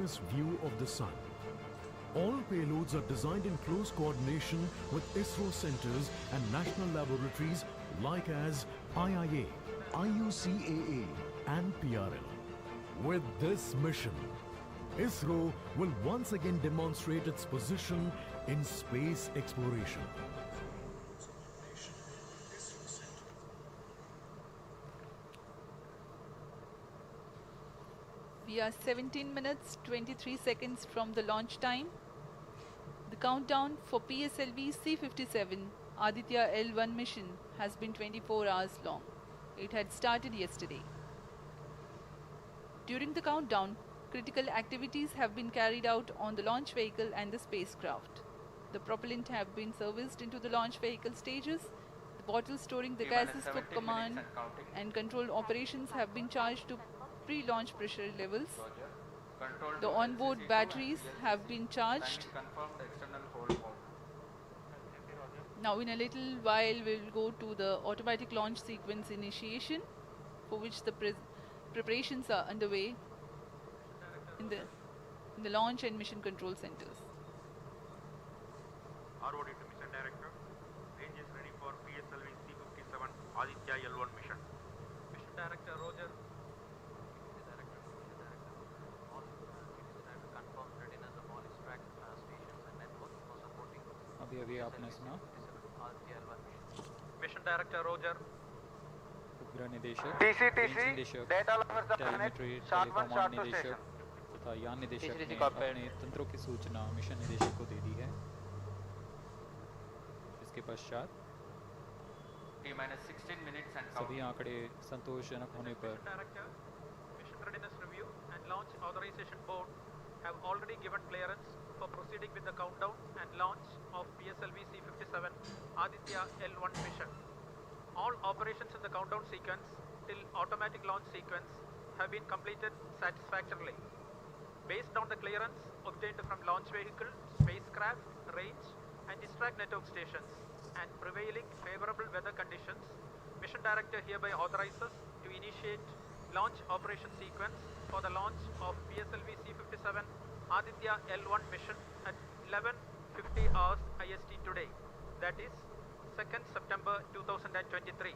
continuous view of the Sun. All payloads are designed in close coordination with ISRO centers and national laboratories like as IIA, IUCAA and PRL. With this mission, ISRO will once again demonstrate its position in space exploration. We are 17 minutes 23 seconds from the launch time. The countdown for PSLV C-57 Aditya L1 mission has been 24 hours long. It had started yesterday. During the countdown, critical activities have been carried out on the launch vehicle and the spacecraft. The propellant have been serviced into the launch vehicle stages. The bottles storing the gases for command and control operations have been charged to pre-launch pressure levels. The onboard batteries have been charged. Now in a little while we will go to the automatic launch sequence initiation, for which the preparations are underway in the launch and mission control centers. ROD to Mission Director. Range is ready for PSLV C-57 Aditya L1 mission. Mission Director Roger. अभी आपने सुना mission director Roger उपग्रह निदेशक टीसीटीसी data lover telemetry telecom निदेशक तथा यान निदेशक ने अपने तंत्रों की सूचना मिशन निदेशक को दे दी है। इसके पश्चात सभी आंकड़े संतोषजनक होने पर mission readiness review and launch authorisation board have already given clearance for proceeding with the countdown and launch of PSLV C-57 Aditya L1 mission. All operations in the countdown sequence till automatic launch sequence have been completed satisfactorily. Based on the clearance obtained from launch vehicle, spacecraft, range and distract network stations and prevailing favorable weather conditions, Mission Director hereby authorizes to initiate launch operation sequence for the launch of PSLV C-57 Aditya L1 mission at 11:50 hours IST today, that is 2nd September 2023.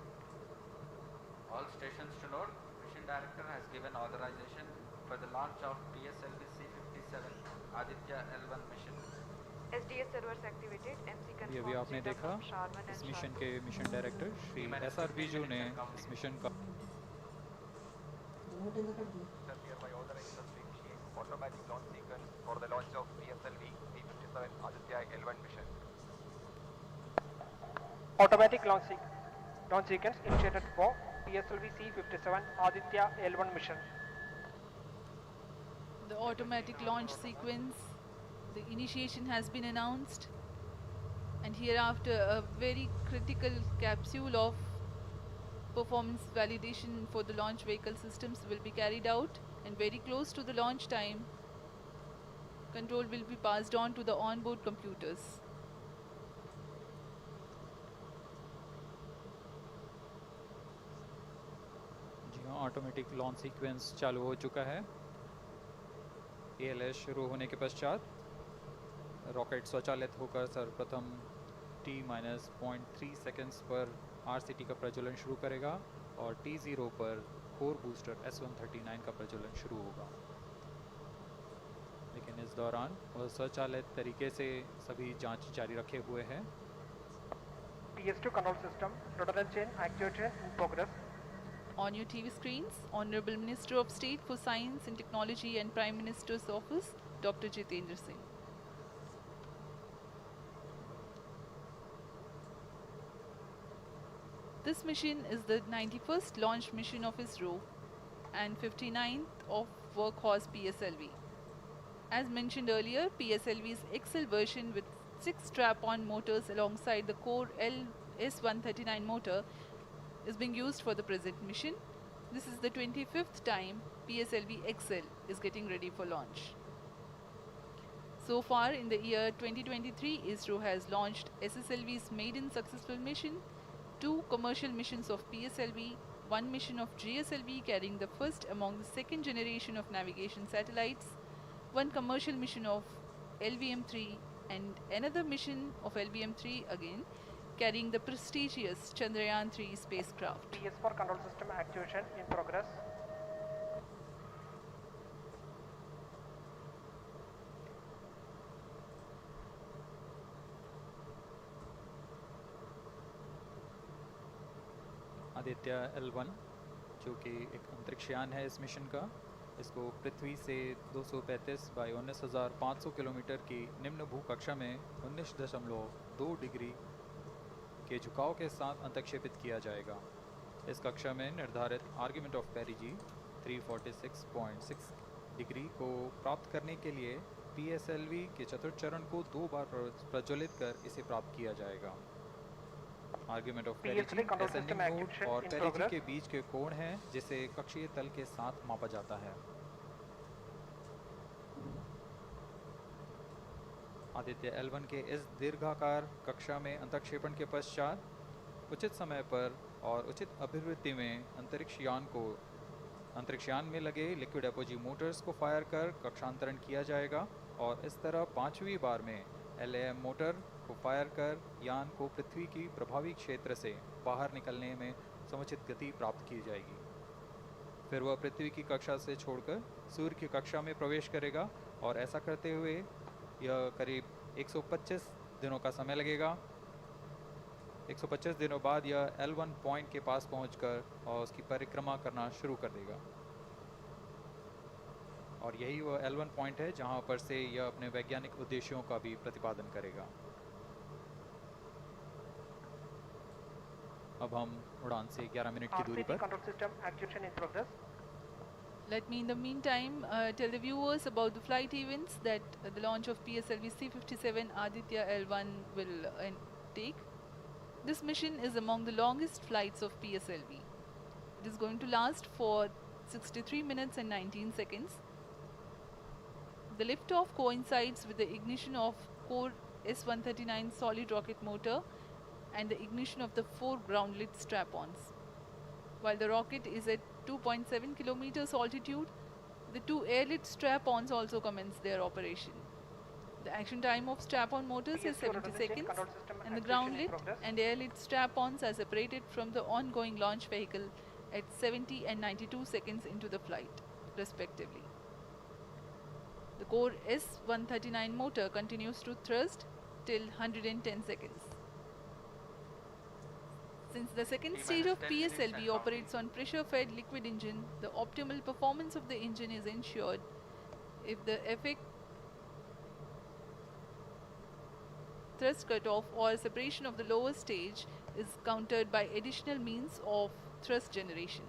All stations to note, Mission Director has given authorization for the launch of PSLV C-57 Aditya L1 mission. SDS servers activated. MC confirmed. ये भी आपने देखा इस mission के mission director Shri SR Biju ने इस mission का automatic launch sequence for the launch of PSLV C-57 Aditya L1 mission. Automatic launch sequence initiated for PSLV C-57 Aditya L1 mission. The automatic launch sequence, the initiation has been announced, and hereafter a very critical capsule of performance validation for the launch vehicle systems will be carried out, and very close to the launch time, control will be passed on to the onboard computers. जी हाँ, automatic launch sequence चालू हो चुका है। ALS शुरू होने के पश्चात rocket स्वचालित होकर सर्वप्रथम T-0.3 सेकेंड्स पर RCT का प्रज्वलन शुरू करेगा और T0 पर कोर बूस्टर S139 का प्रज्वलन शुरू होगा। लेकिन इस दौरान वह स्वचालित तरीके से सभी जांच जारी रखे हुए हैं। PS2 control system, throttle chain actuator in progress. On your TV screens, Honorable Minister of State for Science and Technology and Prime Minister's Office, Dr. Jitendra Singh. This mission is the 91st launch mission of ISRO and 59th of Workhorse PSLV. As mentioned earlier, PSLV's XL version with 6 strap-on motors alongside the core LS139 motor is being used for the present mission. This is the 25th time PSLV XL is getting ready for launch. So far in the year 2023, ISRO has launched SSLV's maiden successful mission, 2 commercial missions of PSLV, 1 mission of GSLV carrying the first among the second generation of navigation satellites, one commercial mission of LVM-3 and another mission of LVM-3 again, carrying the prestigious Chandrayaan-3 spacecraft. PS4 control system activation in progress. Aditya L1 जो कि एक अंतरिक्षयान है इस mission का, इसको पृथ्वी से 235 by 19,500 kilometre की निम्न भूकक्षा में 19.2 डिग्री के झुकाव के साथ अंतक्षेपित किया जाएगा। इस कक्षा में निर्धारित आर्ग्यूमेंट ऑफ पेरिजी 346.6 डिग्री को प्राप्त करने के लिए PSLV के चतुर्थ चरण को 2 बार प्रज्वलित कर इसे प्राप्त किया जाएगा। आर्ग्यूमेंट ऑफ पेरिजी असेंडिंग नोड और पेरिजी के बीच के कोण है जिसे कक्षीय तल के साथ मापा जाता है। आदित्य L1 के इस दीर्घाकार कक्षा में अंतक्षेपण के पश्चात उचित समय पर और उचित अभिवृद्धि में अंतरिक्षयान में लगे लिक्विड एपोजी मोटर्स को फायर कर कक्षांतरण किया जाएगा और इस तरह 5वीं बार में LAM मोटर को फायर कर यान को पृथ्वी की प्रभावी क्षेत्र से बाहर निकलने में समुचित गति प्राप्त की जाएगी। फिर वह पृथ्वी की कक्षा से छोड़कर सूर्य की कक्षा में प्रवेश करेगा और ऐसा करते हुए यह करीब 125 दिनों का समय लगेगा। 125 दिनों बाद यह L1 पॉइंट के पास पहुंचकर और उसकी परिक्रमा करना शुरू कर देगा और यही वह L1 पॉइंट है जहां पर से यह अपने वैज्ञानिक उद्देश्यों का भी प्रतिपादन करेगा। अब हम उड़ान से 11 मिनट की दूरी पर। Let me in the meantime tell the viewers about the flight events that the launch of PSLV C-57 Aditya L1 will take. This mission is among the longest flights of PSLV. It is going to last for 63 minutes and 19 seconds. The liftoff coincides with the ignition of core S-139 solid rocket motor and the ignition of the 4 ground-lit strap-ons. While the rocket is at 2.7 kilometers altitude, the 2 air-lit strap-ons also commence their operation. The action time of strap-on motors is 70 seconds and the ground-lit and air-lit strap-ons are separated from the ongoing launch vehicle at 70 and 92 seconds into the flight, respectively. The core S-139 motor continues to thrust till 110 seconds. Since the second stage of PSLV operates on pressure-fed liquid engine, the optimal performance of the engine is ensured if the effect thrust cutoff or separation of the lower stage is countered by additional means of thrust generation.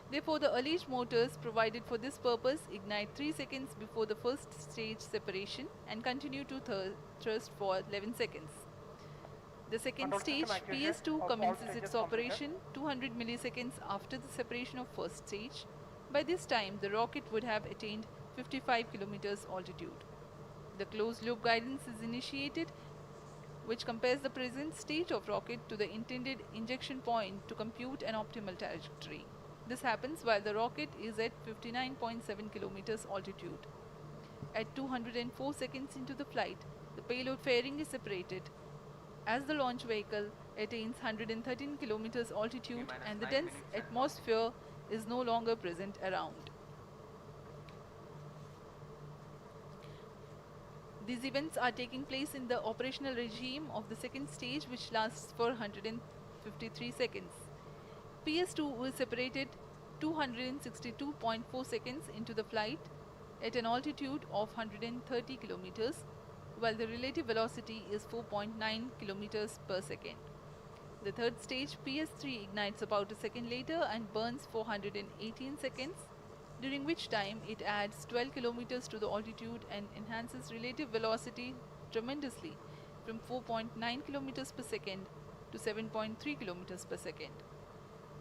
Therefore, the alleged motors provided for this purpose ignite 3 seconds before the first stage separation and continue to thrust for 11 seconds. The second stage, PS2, commences its operation 200 milliseconds after the separation of first stage. By this time, the rocket would have attained 55 kilometers altitude. The closed loop guidance is initiated, which compares the present state of rocket to the intended injection point to compute an optimal trajectory. This happens while the rocket is at 59.7 kilometers altitude. At 204 seconds into the flight, the payload fairing is separated as the launch vehicle attains 113 kilometers altitude and the dense atmosphere is no longer present around. These events are taking place in the operational regime of the second stage, which lasts for 153 seconds. PS2 is separated 262.4 seconds into the flight at an altitude of 130 kilometers, while the relative velocity is 4.9 kilometers per second. The third stage, PS3, ignites about a second later and burns for 118 seconds, during which time it adds 12 kilometers to the altitude and enhances relative velocity tremendously from 4.9 kilometers per second to 7.3 kilometers per second.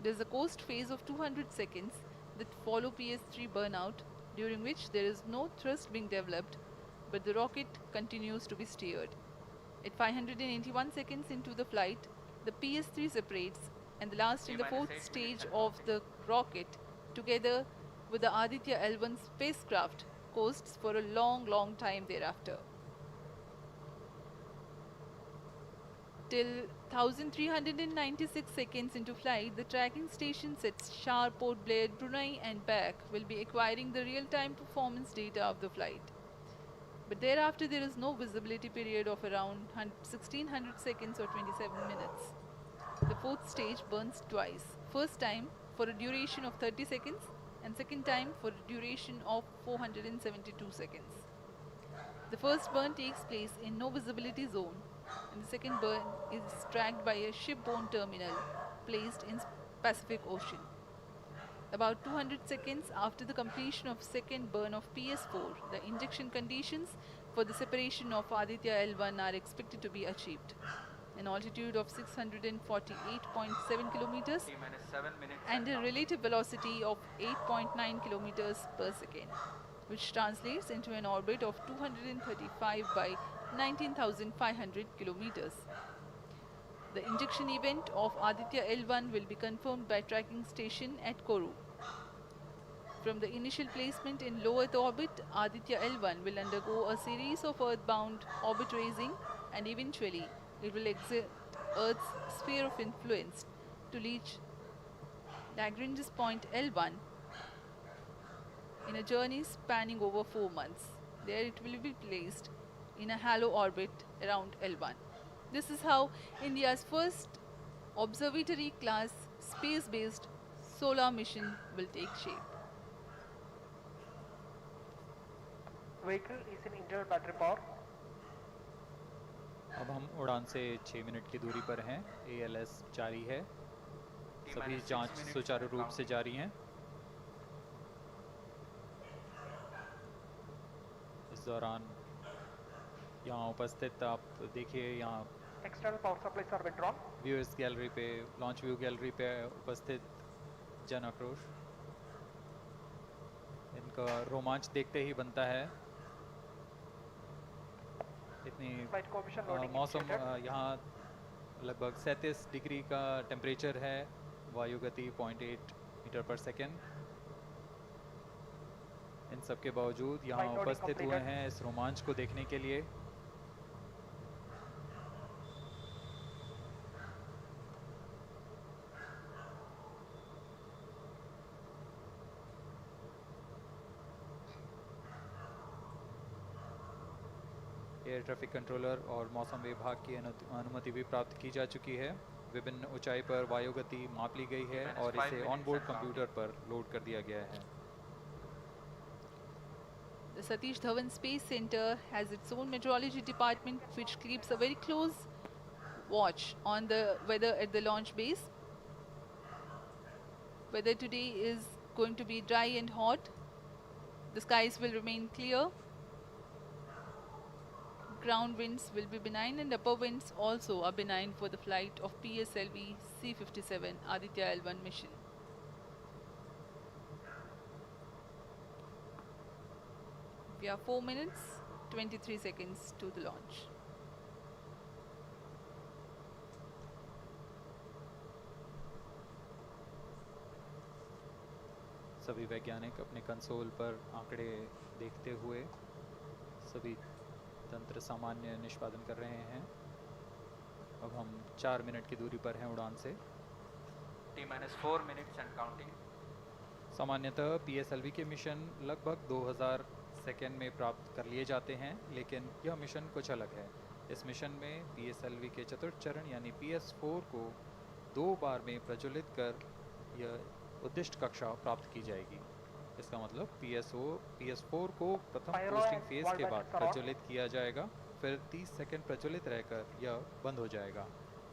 There is a coast phase of 200 seconds that follow PS3 burnout, during which there is no thrust being developed, but the rocket continues to be steered. At 581 seconds into the flight, the PS3 separates and the last in the fourth stage of the rocket, together with the Aditya L1 spacecraft, coasts for a long time thereafter. Till 1396 seconds into flight, the tracking stations at Shar, Port Blair, Brunei and back will be acquiring the real-time performance data of the flight. But thereafter there is no visibility period of around 1600 seconds or 27 minutes. The fourth stage burns twice. First time for a duration of 30 seconds and second time for a duration of 472 seconds. The first burn takes place in no visibility zone and the second burn is tracked by a shipborne terminal placed in Pacific Ocean. About 200 seconds after the completion of second burn of PS4, the injection conditions for the separation of Aditya L1 are expected to be achieved. An altitude of 648.7 kilometers T minus 7 minutes and a counting. relative velocity of 8.9 kilometers per second, which translates into an orbit of 235 by 19,500 kilometers. The injection event of Aditya L1 will be confirmed by tracking station at Kourou. From the initial placement in low Earth orbit, Aditya L1 will undergo a series of earthbound orbit raising and eventually it will exit Earth's sphere of influence to reach Lagrange's point L1 in a journey spanning over 4 months. There it will be placed in a halo orbit around L1. This is how India's first observatory class space-based solar mission will take shape. Vehicle is in internal battery power. अब हम उड़ान से 6 minute की दूरी पर हैं। ALS जारी है, T सभी minus 6 जांच minutes सुचारू and रूप से counting. जारी हैं। इस दौरान यहाँ उपस्थित आप देखिए, यहाँ External power supplies are withdrawn. Viewers gallery पे, लॉन्च व्यू गैलरी पे उपस्थित जन आक्रोश, इनका रोमांच देखते ही बनता है। इतनी Flight coefficient loading मौसम initiated. यहाँ लगभग 37 डिग्री का टेम्परेचर है, वायु गति 0.8 मीटर पर सेकेंड। इन सब के बावजूद यहाँ Flight loading उपस्थित हुए completed. हैं इस रोमांच को देखने के लिए। एयर ट्रैफिक कंट्रोलर और मौसम विभाग की अनुमति भी प्राप्त की जा चुकी है। विभिन्न ऊंचाई पर वायु गति माप ली गई है और इसे ऑनबोर्ड कंप्यूटर पर लोड कर दिया गया है। The Satish Dhawan Space Center has its own meteorology department which keeps a very close watch on the weather at the launch base. Weather today is going to be dry and hot. The skies will remain clear. Ground winds will be benign and upper winds also are benign for the flight of PSLV C-57 Aditya L1 mission. We are 4 minutes, 23 seconds to the launch. सभी वैज्ञानिक अपने console पर आंकड़े देखते हुए सभी तंत्र सामान्य निष्पादन कर रहे हैं। अब हम 4 मिनट की दूरी पर हैं उड़ान से। T minus 4 minutes and counting. सामान्यतः PSLV के मिशन लगभग 2000 सेकेंड में प्राप्त कर लिए जाते हैं, लेकिन यह मिशन कुछ अलग है। इस मिशन में PSLV के चतुर्थ चरण यानी PS4 को 2 बार में प्रज्वलित कर यह उद्दिष्ट कक्षा प्राप्त की जाएगी। इसका मतलब PS4 को प्रथम पोस्टिंग फेज के बाद प्रज्वलित किया जाएगा, फिर 30 सेकेंड प्रज्वलित रहकर यह बंद हो जाएगा,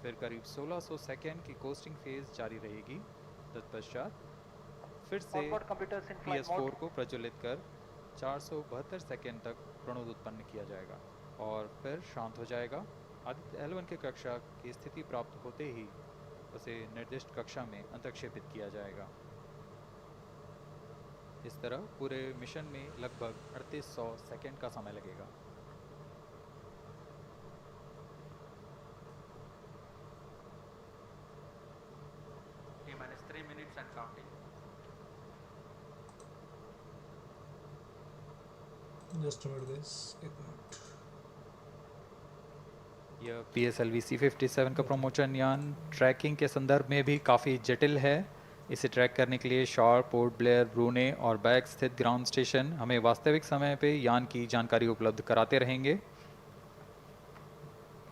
फिर करीब 1600 सेकेंड की कोस्टिंग फेज जारी रहेगी। तत्पश्चात फिर से PS4 को प्रज्वलित कर 472 सेकेंड तक प्रणोद उत्पन्न किया जाएगा और फिर शांत हो जाएगा। आदित्य L1 के कक्षा की स्थिति प्राप्त होते ही उसे निर्दिष्ट कक्षा में अंतक्षेपित किया जाएगा। इस तरह पूरे मिशन में लगभग 3800 सेकेंड का समय लगेगा। T minus 3 minutes and counting. Just a minute, guys. एक मिनट. यह PSLV C57 का प्रमोशन यान ट्रैकिंग के संदर्भ में भी काफ़ी जटिल है. इसे ट्रैक करने के लिए शॉर, पोर्ट ब्लेयर, ब्रूने और बैग स्थित ग्राउंड स्टेशन हमें वास्तविक समय पे यान की जानकारी उपलब्ध कराते रहेंगे.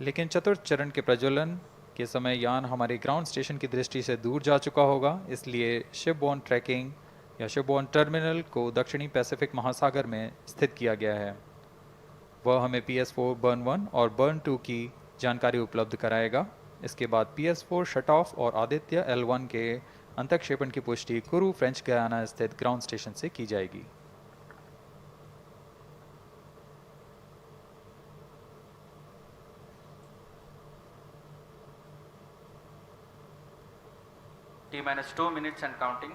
लेकिन चतुर्थ चरण के प्रज्वलन के समय यान हमारे ग्राउंड स्टेशन की दृष्टि से दूर जा चुका होगा. इसलिए शिपबोर्न ट्रैकिंग या शिपबोर्न टर्मिनल को दक्षिणी पैसिफिक महासागर में स्थित किया गया है. वह हमें PS4 बर्न 1 और बर्न 2 की जानकारी उपलब्ध कराएगा. इसके बाद PS4 शट ऑफ और आदित्य L1 के अंतक्षेपण की पुष्टि कुरु फ्रेंच गयाना स्थित ग्राउंड स्टेशन से की जाएगी. T-2 minutes and counting.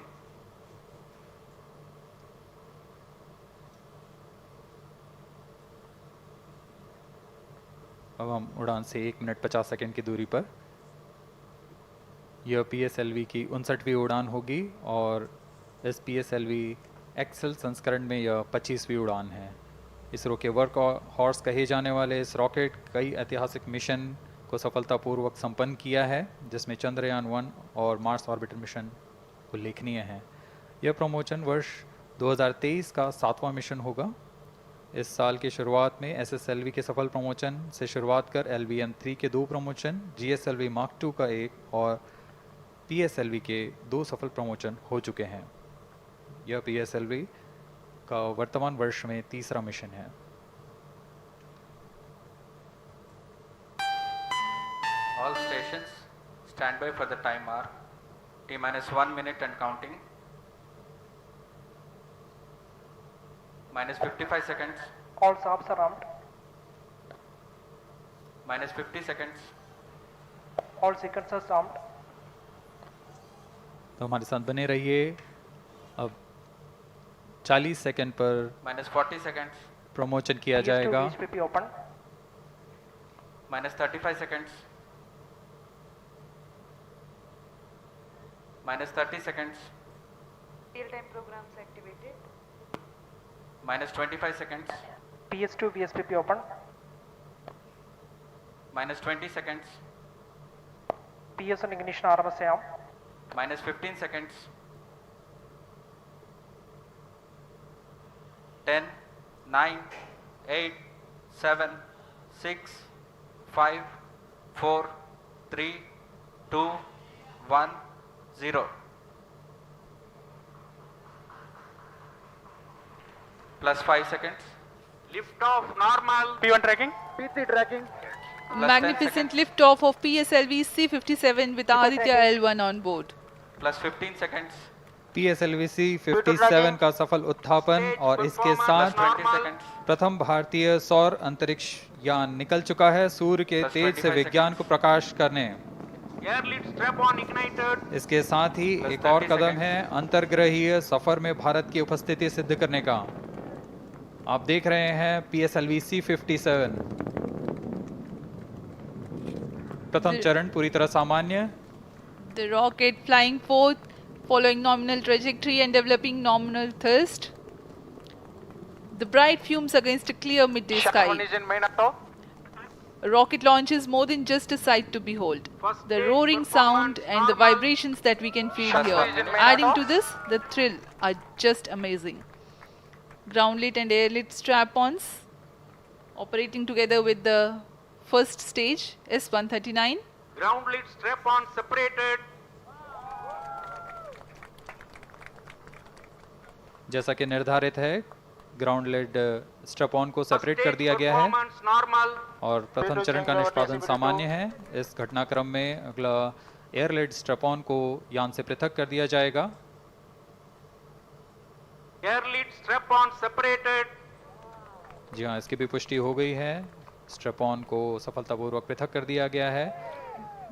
अब हम उड़ान से 1 मिनट 50 सेकंड की दूरी पर. यह PSLV की 59वीं उड़ान होगी और इस PSLV एक्सेल संस्करण में यह 25वीं उड़ान है. इसरो के वर्क हॉर्स कहे जाने वाले इस रॉकेट कई ऐतिहासिक मिशन को सफलतापूर्वक संपन्न किया है, जिसमें चंद्रयान 1 और मार्स ऑर्बिटर मिशन उल्लेखनीय हैं. यह प्रमोशन वर्ष 2023 का 7वां मिशन होगा. इस साल की शुरुआत में SSLV के सफल प्रमोशन से शुरुआत कर LVM-3 के 2 प्रमोशन, GSLV Mark II का 1 और PSLV के 2 सफल प्रमोशन हो चुके हैं. यह PSLV का वर्तमान वर्ष में 3रा मिशन है. All stations stand by for the time mark. T-1 minute and counting. Minus 55 seconds. All stops are armed. Minus 50 seconds. All seconds are armed. तो हमारे साथ बने रहिए. अब 40 सेकंड पर Minus 40 seconds. प्रमोशन किया जाएगा. HPP open. Minus 35 seconds. Minus 30 seconds. Real-time programs activated. Minus 25 seconds. PS2 VSPP open. Minus 20 seconds. PS on ignition RMS arm. Minus 15 seconds. 10, 9, 8, 7, 6, 5, 4, 3, 2, 1, 0. Plus 5 seconds. Lift off normal. P1 tracking. P3 tracking. Plus 10 Magnificent seconds. liftoff of PSLV C57 with Aditya L1 on board. Plus 15 seconds. PSLV C57 का सफल उत्थापन और इसके साथ Plus 20 seconds. प्रथम भारतीय सौर अंतरिक्ष यान निकल चुका है सूर्य के Plus तेज से 25 विज्ञान को प्रकाश करने. Air lead strap on ignited. इसके साथ ही Plus एक और 30 कदम seconds. है अंतर्ग्रहीय सफर में भारत की उपस्थिति सिद्ध करने का. आप देख रहे हैं PSLV C57. प्रथम चरण पूरी तरह सामान्य. The rocket flying forth, following nominal trajectory and developing nominal thrust. The bright fumes against a clear midday sky. Is in main auto. A rocket launch is more than just a sight to behold. First The stage roaring sound performance and the normal. vibrations that we can feel First here. stage in main Adding auto. to this, the thrill are just amazing. Ground lit and air lit strap-ons operating together with the first stage S139. Ground lead strap on separated. जैसा कि निर्धारित है, ground lead strap on को separate कर दिया गया है Performance normal. और प्रथम चरण का निष्पादन सामान्य है. इस घटनाक्रम में अगला एयर लेड स्ट्रैप ऑन को यान से पृथक कर दिया जाएगा. Air lead strap on separated. जी हाँ, इसकी भी पुष्टि हो गई है. स्ट्रैप ऑन को सफलतापूर्वक पृथक कर दिया गया है.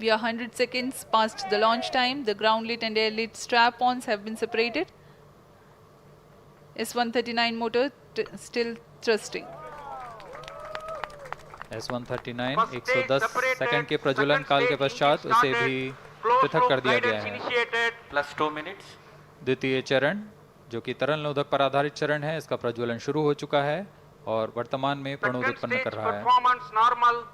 We are 100 seconds past the launch time. The ground lit and air lit strap-ons have been separated. S139 motor still thrusting. S139 110 second के प्रज्वलन काल के पश्चात उसे भी पृथक कर दिया गया है. Plus 2 minutes. द्वितीय चरण जो कि तरल नोदक पर आधारित चरण है, इसका प्रज्वलन शुरू हो चुका है. और वर्तमान में प्रणोद Second उत्पन्न कर stage रहा है। performance normal.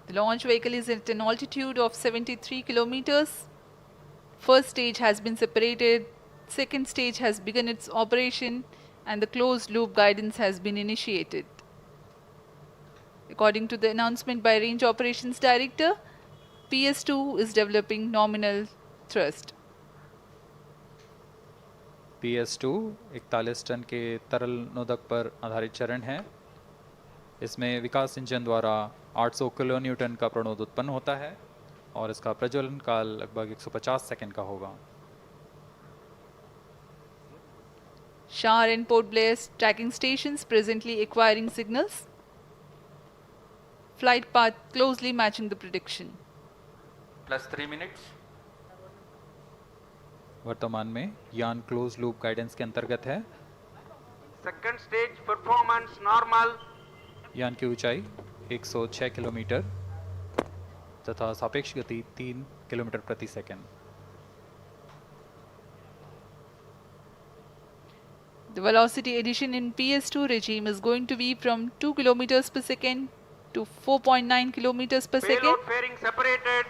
The launch vehicle is at an altitude of 73 kilometers. First stage has been separated, second stage has begun its operation, and the closed loop guidance has been initiated. According to the announcement by Range Operations Director, PS2 is developing nominal thrust. PS2 41 ton के तरल नोदक पर आधारित चरण है। इसमें विकास engine द्वारा 800 kilo Newton का प्रणोद उत्पन्न होता है और इसका प्रज्वलन काल लगभग 150 सेकंड का होगा। Shar and Port Blair tracking stations presently acquiring signals. Flight path closely matching the prediction. Plus 3 minutes. वर्तमान में यान क्लोज लूप गाइडेंस के अंतर्गत है। Second stage performance normal. यान की ऊंचाई 106 किलोमीटर तथा सापेक्ष गति 3 किलोमीटर प्रति second. The velocity addition in PS2 regime is going to be from 2 kilometers per second to 4.9 kilometers per second. Payload fairing separated.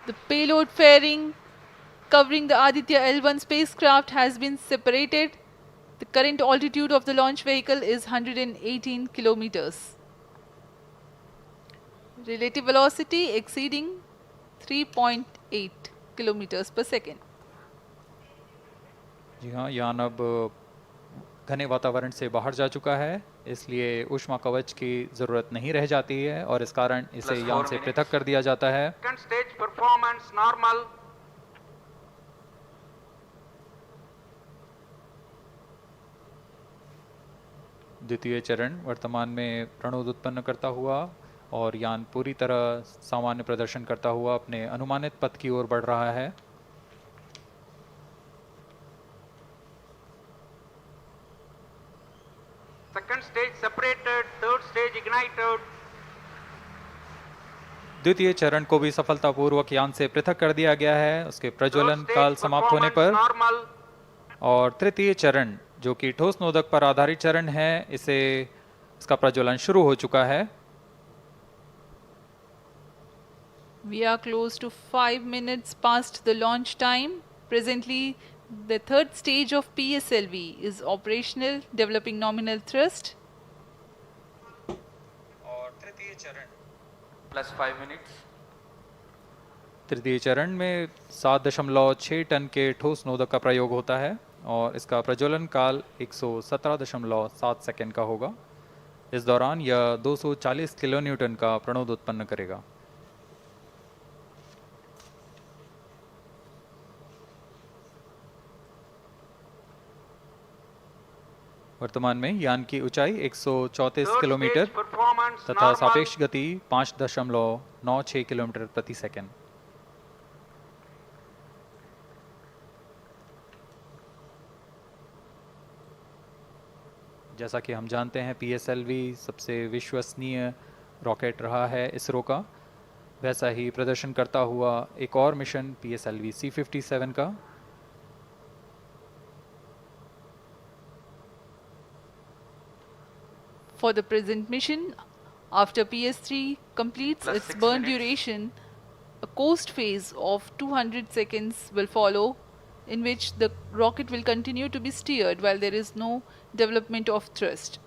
The payload fairing covering the Aditya L1 spacecraft has been separated. The current altitude of the launch vehicle is 118 kilometers. Relative velocity exceeding 3.8 kilometers per second. जी हाँ, यान अब घने वातावरण से बाहर जा चुका है, इसलिए ऊष्मा कवच की ज़रूरत नहीं रह जाती है और इस कारण इसे Plus यान 4 से minutes. पृथक कर दिया जाता है। Second stage performance normal. द्वितीय चरण वर्तमान में प्रणोद उत्पन्न करता हुआ और यान पूरी तरह सामान्य प्रदर्शन करता हुआ अपने अनुमानित पथ की ओर बढ़ रहा है। Second stage separated. Third stage ignited. द्वितीय चरण को भी सफलतापूर्वक यान से पृथक कर दिया गया है उसके प्रज्वलन Third stage काल समाप्त होने performance पर। normal. और तृतीय चरण जो कि ठोस नोदक पर आधारित चरण है, इसका प्रज्वलन शुरू हो चुका है। We are close to 5 minutes past the launch time. Presently, the third stage of PSLV is operational, developing nominal thrust. और तृतीय चरण Plus 5 minutes. तृतीय चरण में 7.6 टन के ठोस नोदक का प्रयोग होता है और इसका प्रज्वलन काल 117.7 सेकंड का होगा। इस दौरान यह 240 किलो न्यूटन का प्रणोद उत्पन्न करेगा। वर्तमान में यान की ऊंचाई 134 Third किलोमीटर stage performance तथा normal. सापेक्ष गति 5.96 किलोमीटर प्रति सेकंड। जैसा कि हम जानते हैं PSLV सबसे विश्वसनीय रॉकेट रहा है इसरो का, वैसा ही प्रदर्शन करता हुआ एक और मिशन PSLV C57 का। For the present mission, after PS3 completes Plus its 6 burn minutes. duration, a coast phase of 200 seconds will follow, in which the rocket will continue to be steered while there is no development of thrust.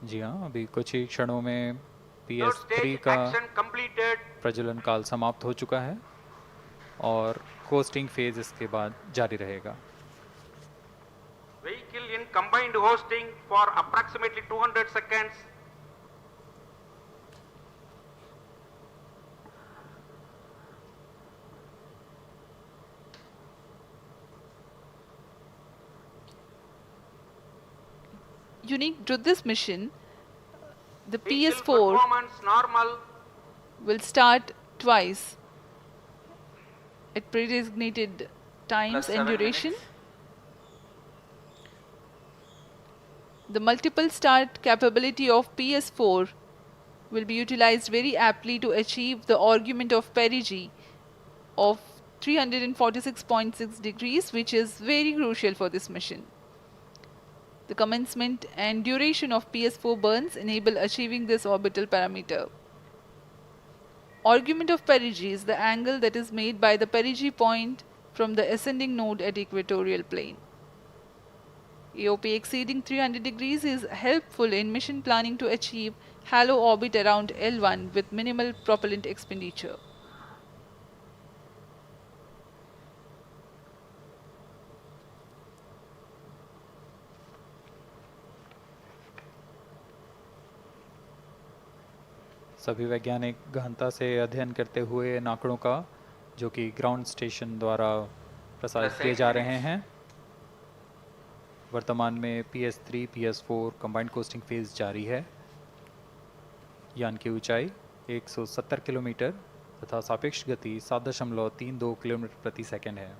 जी हाँ, अभी कुछ ही क्षणों में Third PS3 stage का action completed. प्रज्वलन काल समाप्त हो चुका है और कोस्टिंग फेज इसके बाद जारी रहेगा। Vehicle in combined hosting for approximately 200 seconds. Unique to this mission, the Vehicle PS4 performance normal. will start twice at predesignated Plus times and 7 duration. minutes. The multiple start capability of PS4 will be utilized very aptly to achieve the argument of perigee of 346.6 degrees, which is very crucial for this mission. The commencement and duration of PS4 burns enable achieving this orbital parameter. Argument of perigee is the angle that is made by the perigee point from the ascending node at equatorial plane. AOP exceeding 300 degrees is helpful in mission planning to achieve halo orbit around L1 with minimal propellant expenditure. सभी वैज्ञानिक गहनता से अध्ययन करते हुए इन आंकड़ों का जो कि ग्राउंड स्टेशन द्वारा प्रसारित किए जा रहे हैं। वर्तमान में PS3 PS4 combined costing phase जारी है। यान की ऊंचाई 170 किलोमीटर तथा सापेक्ष गति 7.32 किलोमीटर प्रति सेकंड है।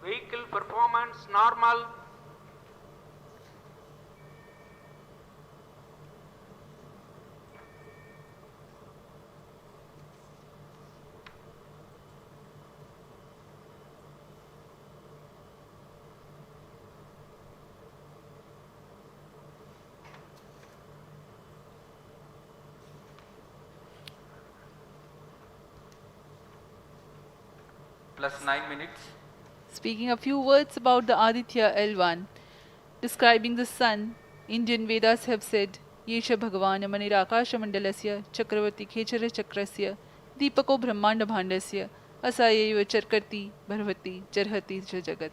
Vehicle performance normal. Plus 9 minutes. Speaking a few words about the Aditya L1, describing the sun, Indian Vedas have said, Yesha Bhagavan Manirakasha Mandalasya Chakravarti Khechara Chakrasya Deepako Brahmanda Bhandasya Asayeva Charkarti Bharvati Jarhati Jagat.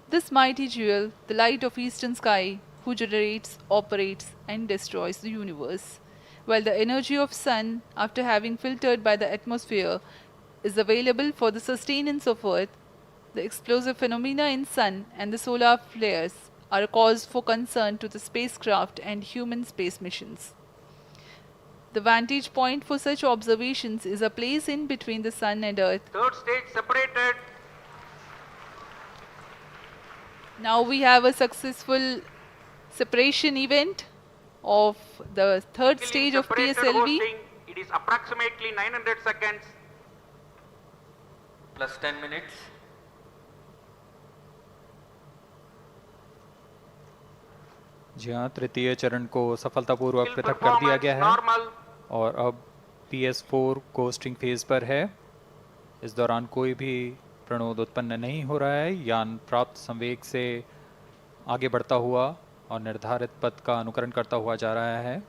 This mighty jewel, the light of eastern sky, who generates, operates and destroys the universe, while the energy of sun, after having filtered by the atmosphere, is available for the sustenance of earth. The explosive phenomena in sun and the solar flares are a cause for concern to the spacecraft and human space missions. The vantage point for such observations is a place in between the sun and earth. Third stage separated. Now we have a successful separation event of the third stage of Separated PSLV. hosting. It is approximately 900 seconds. Plus 10 minutes. जी हाँ, तृतीय चरण को सफलतापूर्वक Vehicle पृथक कर दिया performance गया है normal. और अब PS4 कोस्टिंग फेज पर है। इस दौरान कोई भी प्रणोद उत्पन्न नहीं हो रहा है। यान प्राप्त संवेग से आगे बढ़ता हुआ और निर्धारित पथ का अनुकरण करता हुआ जा रहा है।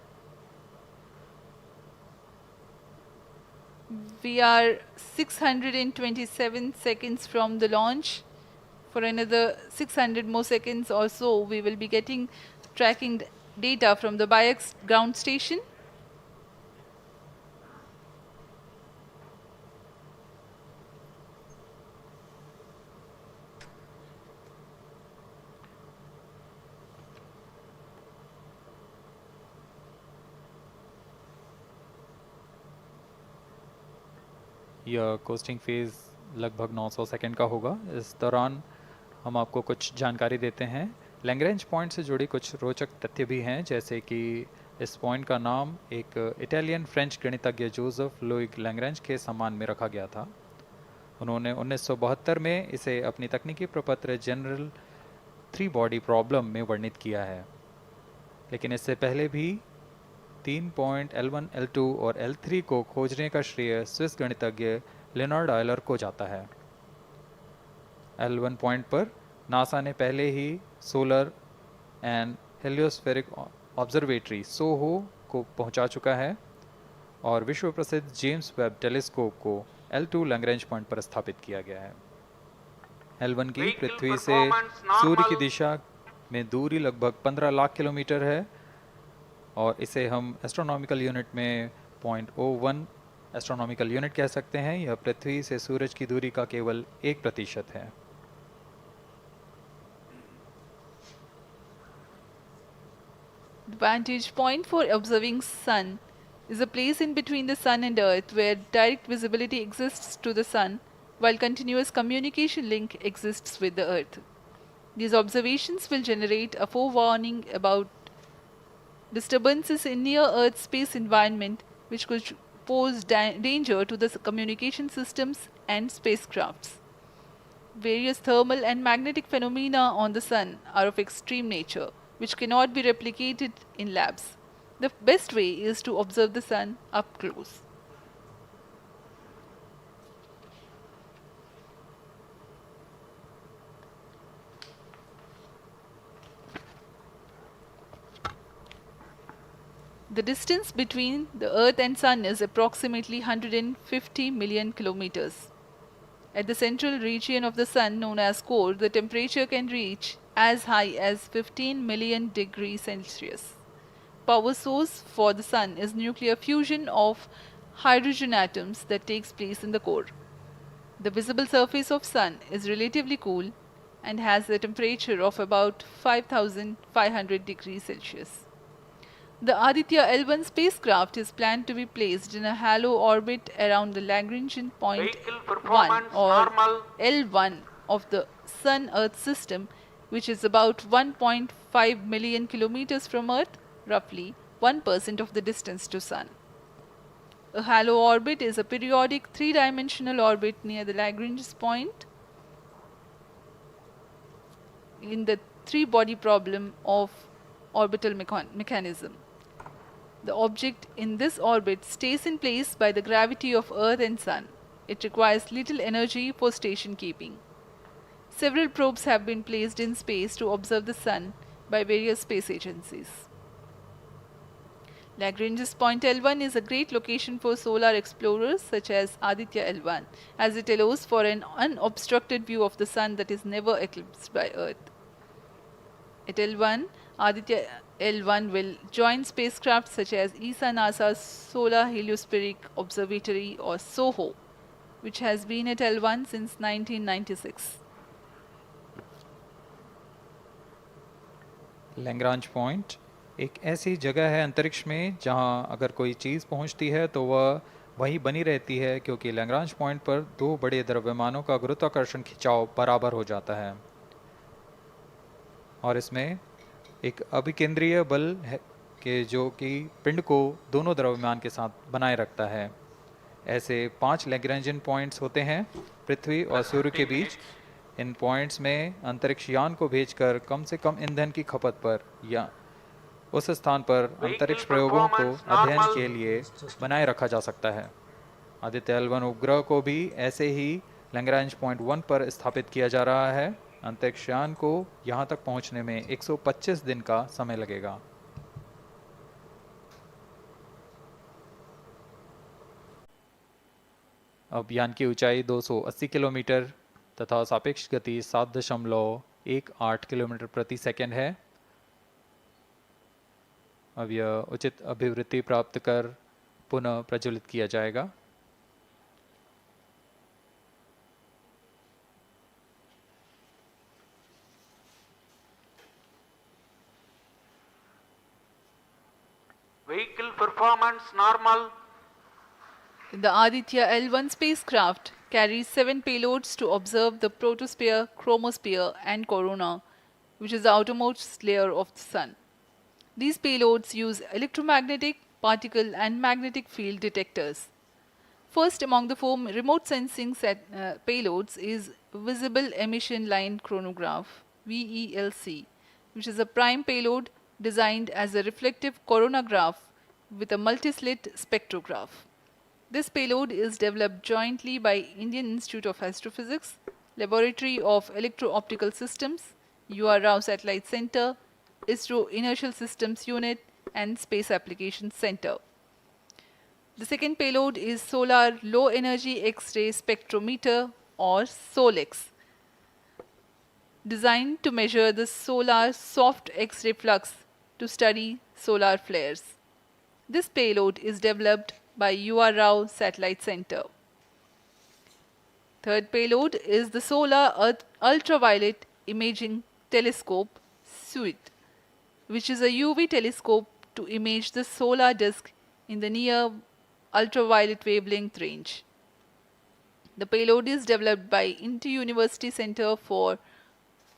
We are 627 seconds from the launch. For another 600 more seconds or so, we will be getting tracking data from the BIAX ground station. यह कोस्टिंग फेज लगभग 900 सेकंड का होगा। इस दौरान हम आपको कुछ जानकारी देते हैं। लैग्रेंज पॉइंट से जुड़ी कुछ रोचक तथ्य भी हैं, जैसे कि इस पॉइंट का नाम एक इटालियन फ्रेंच गणितज्ञ जोसेफ लुइग लैग्रेंज के सम्मान में रखा गया था। उन्होंने 1972 में इसे अपनी तकनीकी प्रपत्र जनरल 3 बॉडी प्रॉब्लम में वर्णित किया है, लेकिन इससे पहले भी 3 पॉइंट L1, L2 और L3 को खोजने का श्रेय स्विस गणितज्ञ लियोनार्ड आयलर को जाता है। L1 पॉइंट पर नासा ने पहले ही सोलर एंड हेलियोस्फेरिक ऑब्जर्वेटरी सोहो को पहुंचा चुका है और विश्व प्रसिद्ध जेम्स वेब टेलीस्कोप को L2 लैग्रेंज पॉइंट पर स्थापित किया गया है। L1 की पृथ्वी से सूर्य की दिशा में दूरी लगभग 15 लाख किलोमीटर है और इसे हम एस्ट्रोनॉमिकल यूनिट में 0.01 एस्ट्रोनॉमिकल यूनिट कह सकते हैं। यह पृथ्वी से सूरज की दूरी का केवल 1% है। The vantage point for observing Sun is a place in between the Sun and Earth where direct visibility exists to the Sun while continuous communication link exists with the Earth. These observations will generate a forewarning about disturbances in near Earth space environment which could pose danger to the communication systems and spacecrafts. Various thermal and magnetic phenomena on the Sun are of extreme nature, which cannot be replicated in labs. The best way is to observe the Sun up close. The distance between the Earth and Sun is approximately 150 million kilometers. At the central region of the Sun, known as core, the temperature can reach as high as 15 million degrees Celsius. Power source for the Sun is nuclear fusion of hydrogen atoms that takes place in the core. The visible surface of Sun is relatively cool and has a temperature of about 5500 degrees Celsius. The Aditya L1 spacecraft is planned to be placed in a halo orbit around the Lagrangian point Vehicle 1 performance or normal. L1 of the Sun-Earth system, which is about 1.5 million kilometers from Earth, roughly 1% of the distance to Sun. A halo orbit is a periodic three-dimensional orbit near the Lagrange point in the three-body problem of orbital mechanism. The object in this orbit stays in place by the gravity of Earth and Sun. It requires little energy for station keeping. Several probes have been placed in space to observe the Sun by various space agencies. Lagrange's point L1 is a great location for solar explorers such as Aditya L1, as it allows for an unobstructed view of the Sun that is never eclipsed by Earth. At L1, Aditya L1 will join spacecraft such as ESA-NASA's Solar Heliospheric Observatory or SOHO, which has been at L1 since 1996. Lagrange point एक ऐसी जगह है अंतरिक्ष में जहां अगर कोई चीज़ पहुंचती है तो वह वहीं बनी रहती है, क्योंकि लैग्रांज पॉइंट पर दो बड़े द्रव्यमानों का गुरुत्वाकर्षण खिंचाव बराबर हो जाता है और इसमें एक अभिकेंद्रीय बल है कि जो कि पिंड को दोनों द्रव्यमान के साथ बनाए रखता है। ऐसे 5 लैग्रेंजियन पॉइंट्स होते हैं पृथ्वी और सूर्य के बीच। इन पॉइंट्स में अंतरिक्ष यान को भेजकर कम से कम ईंधन की खपत पर या उस स्थान पर अंतरिक्ष प्रयोगों को अध्ययन के लिए बनाए रखा जा सकता है। आदित्य L1 उपग्रह को भी ऐसे ही लैग्रेंज पॉइंट 1 पर स्थापित किया जा रहा है। अंतरिक्ष यान को यहाँ तक पहुँचने में 125 दिन का समय लगेगा। अब यान की ऊंचाई 280 किलोमीटर तथा सापेक्ष गति 7.18 किलोमीटर प्रति सेकंड है। अब यह उचित अभिवृद्धि प्राप्त कर पुनः प्रज्वलित किया जाएगा। Vehicle performance normal. The Aditya L1 spacecraft carries 7 payloads to observe the protosphere, chromosphere, and corona, which is the outermost layer of the Sun. These payloads use electromagnetic, particle, and magnetic field detectors. First among the 4 remote sensing payloads is Visible Emission Line Chronograph (VELC), which is a prime payload designed as a reflective coronagraph with a multi-slit spectrograph. This payload is developed jointly by Indian Institute of Astrophysics, Laboratory of Electro-Optical Systems, UR Rao Satellite Center, ISRO Inertial Systems Unit, and Space Applications Center. The second payload is Solar Low Energy X-ray Spectrometer or SOLEX, designed to measure the solar soft X-ray flux to study solar flares. This payload is developed by UR Rao Satellite Center. Third payload is the Solar Ultraviolet Imaging Telescope SUIT, which is a UV telescope to image the solar disk in the near ultraviolet wavelength range. The payload is developed by Inter-University Center for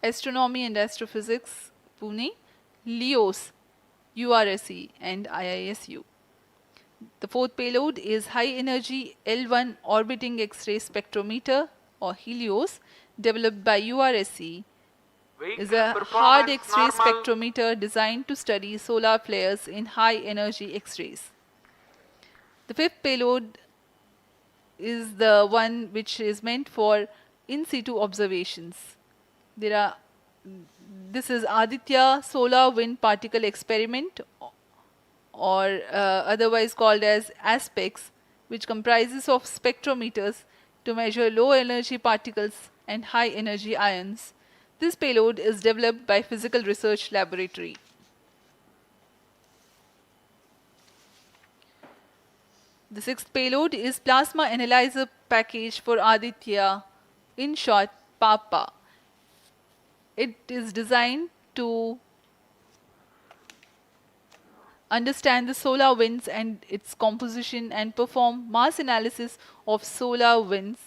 Astronomy and Astrophysics, Pune, LEOS, URSE and IISU. The fourth payload is High Energy L1 Orbiting X-ray Spectrometer or HELIOS, developed by URSE, is a hard X-ray spectrometer designed to study solar flares in high energy X-rays. The fifth payload is the one which is meant for in situ observations. This is Aditya Solar Wind Particle Experiment, or otherwise called as ASPEX, which comprises of spectrometers to measure low energy particles and high energy ions. This payload is developed by Physical Research Laboratory. The sixth payload is Plasma Analyzer Package for Aditya, in short PAPA. It is designed to understand the solar winds and its composition and perform mass analysis of solar winds.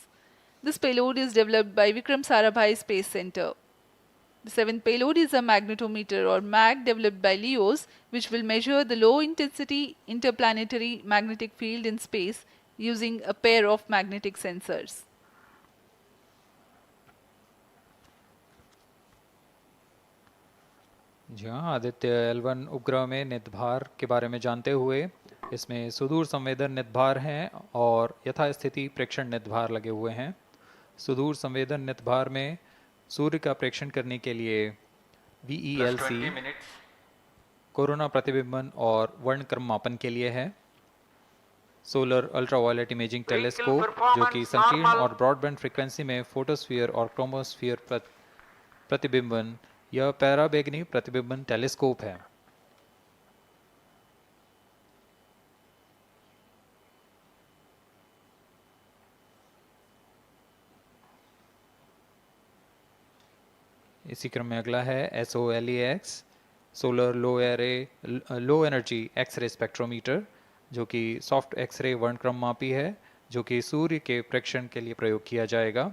This payload is developed by Vikram Sarabhai Space Center. The seventh payload is a magnetometer or MAG developed by LEOS, which will measure the low intensity interplanetary magnetic field in space using a pair of magnetic sensors. जी हाँ, Aditya L1 उपग्रह में नितभार के बारे में जानते हुए इसमें सुदूर संवेदन नितभार हैं और यथास्थिति प्रेक्षण नितभार लगे हुए हैं। सुदूर संवेदन नितभार में सूर्य का प्रेक्षण करने के लिए VELC कोरोना प्रतिबिंबन और वर्णक्रम मापन के लिए है। सोलर अल्ट्रावायलेट इमेजिंग टेलीस्कोप जो कि संकीर्ण और ब्रॉडबैंड फ्रीक्वेंसी में फोटोस्फीयर और क्रोमोस्फीयर प्रतिबिंबन यह पैराबैंगनी प्रतिबिंबन टेलीस्कोप है। इसी क्रम में अगला है SOLEX solar low energy x-ray spectrometer जो कि सॉफ्ट एक्सरे वर्णक्रम मापी है जो कि सूर्य के प्रेक्षण के लिए प्रयोग किया जाएगा।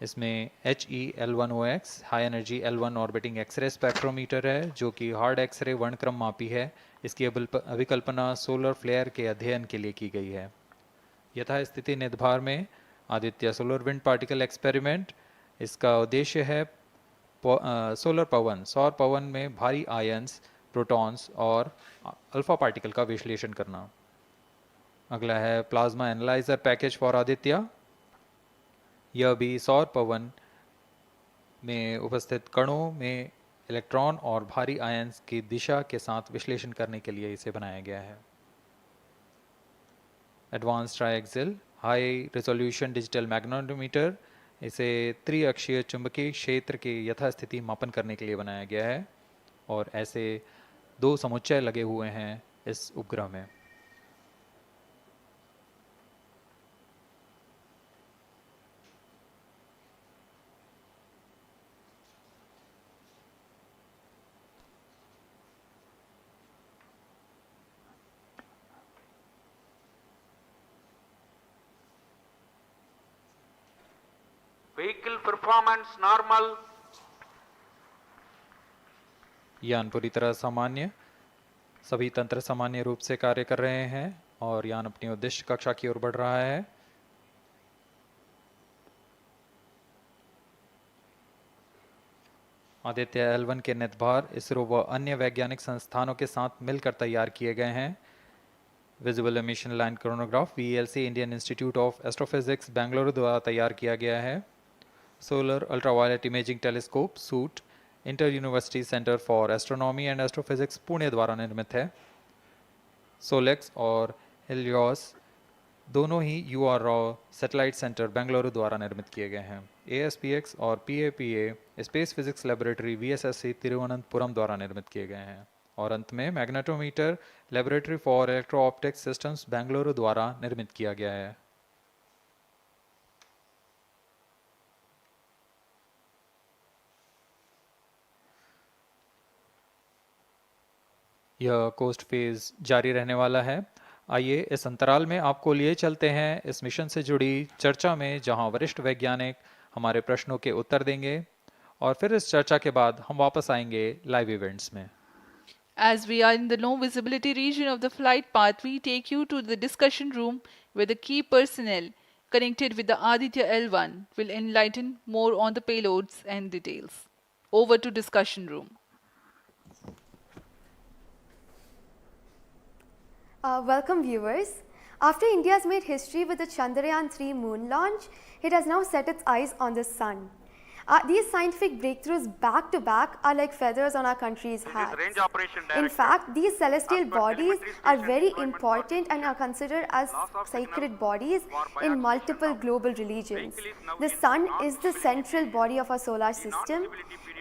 इसमें HEL1OX high energy L1 orbiting x-ray spectrometer है जो कि हार्ड एक्सरे वर्णक्रम मापी है। इसकी अभिकल्पना सोलर फ्लेयर के अध्ययन के लिए की गई है। यथास्थिति नितभार में Aditya solar wind particle experiment, इसका उद्देश्य है सोलर पवन सौर पवन में भारी आयंस, प्रोटॉन्स और अल्फा पार्टिकल का विश्लेषण करना। अगला है plasma analyser package for Aditya. यह भी सौर पवन में उपस्थित कणों में इलेक्ट्रॉन और भारी आयंस की दिशा के साथ विश्लेषण करने के लिए इसे बनाया गया है। Advance triaxial high resolution digital magnetometer, इसे त्रिअक्षीय चुंबकीय क्षेत्र के यथास्थिति मापन करने के लिए बनाया गया है और ऐसे 2 समुच्चय लगे हुए हैं इस उपग्रह में। Vehicle performance normal. यान पूरी तरह सामान्य, सभी तंत्र सामान्य रूप से कार्य कर रहे हैं और यान अपनी उद्देश्य कक्षा की ओर बढ़ रहा है। आदित्य L1 के नितभार इसरो व अन्य वैज्ञानिक संस्थानों के साथ मिलकर तैयार किए गए हैं। Visible emission line chronograph VLC Indian institute of astrophysics Bengaluru द्वारा तैयार किया गया है। Solar ultraviolet imaging telescope suit inter university centre for astronomy and astrophysics Pune द्वारा निर्मित है। सोलेक्स और हेलियोस दोनों ही URO सैटेलाइट सेंटर बेंगलुरु द्वारा निर्मित किए गए हैं। ASPX और PAPA space physics laboratory VSSC Thiruvananthapuram द्वारा निर्मित किए गए हैं। और अंत में magnetometer laboratory for electro optics systems Bengaluru द्वारा निर्मित किया गया है। यह कोस्ट फेज जारी रहने वाला है। आइए इस अंतराल में आपको लिए चलते हैं इस मिशन से जुड़ी चर्चा में, जहां वरिष्ठ वैज्ञानिक हमारे प्रश्नों के उत्तर देंगे और फिर इस चर्चा के बाद हम वापस आएंगे लाइव इवेंट्स में। As we are in the low visibility region of the flight path, we take you to the discussion room where the key personnel connected with the Aditya L1 will enlighten more on the payloads and details. Over to discussion room. Welcome viewers. After India's made history with the Chandrayaan-3 moon launch, it has now set its eyes on the sun. These scientific breakthroughs back to back are like feathers on our country's hats. In fact, these celestial bodies are very important and are considered as sacred bodies in multiple global religions. The sun is the central body of our solar system.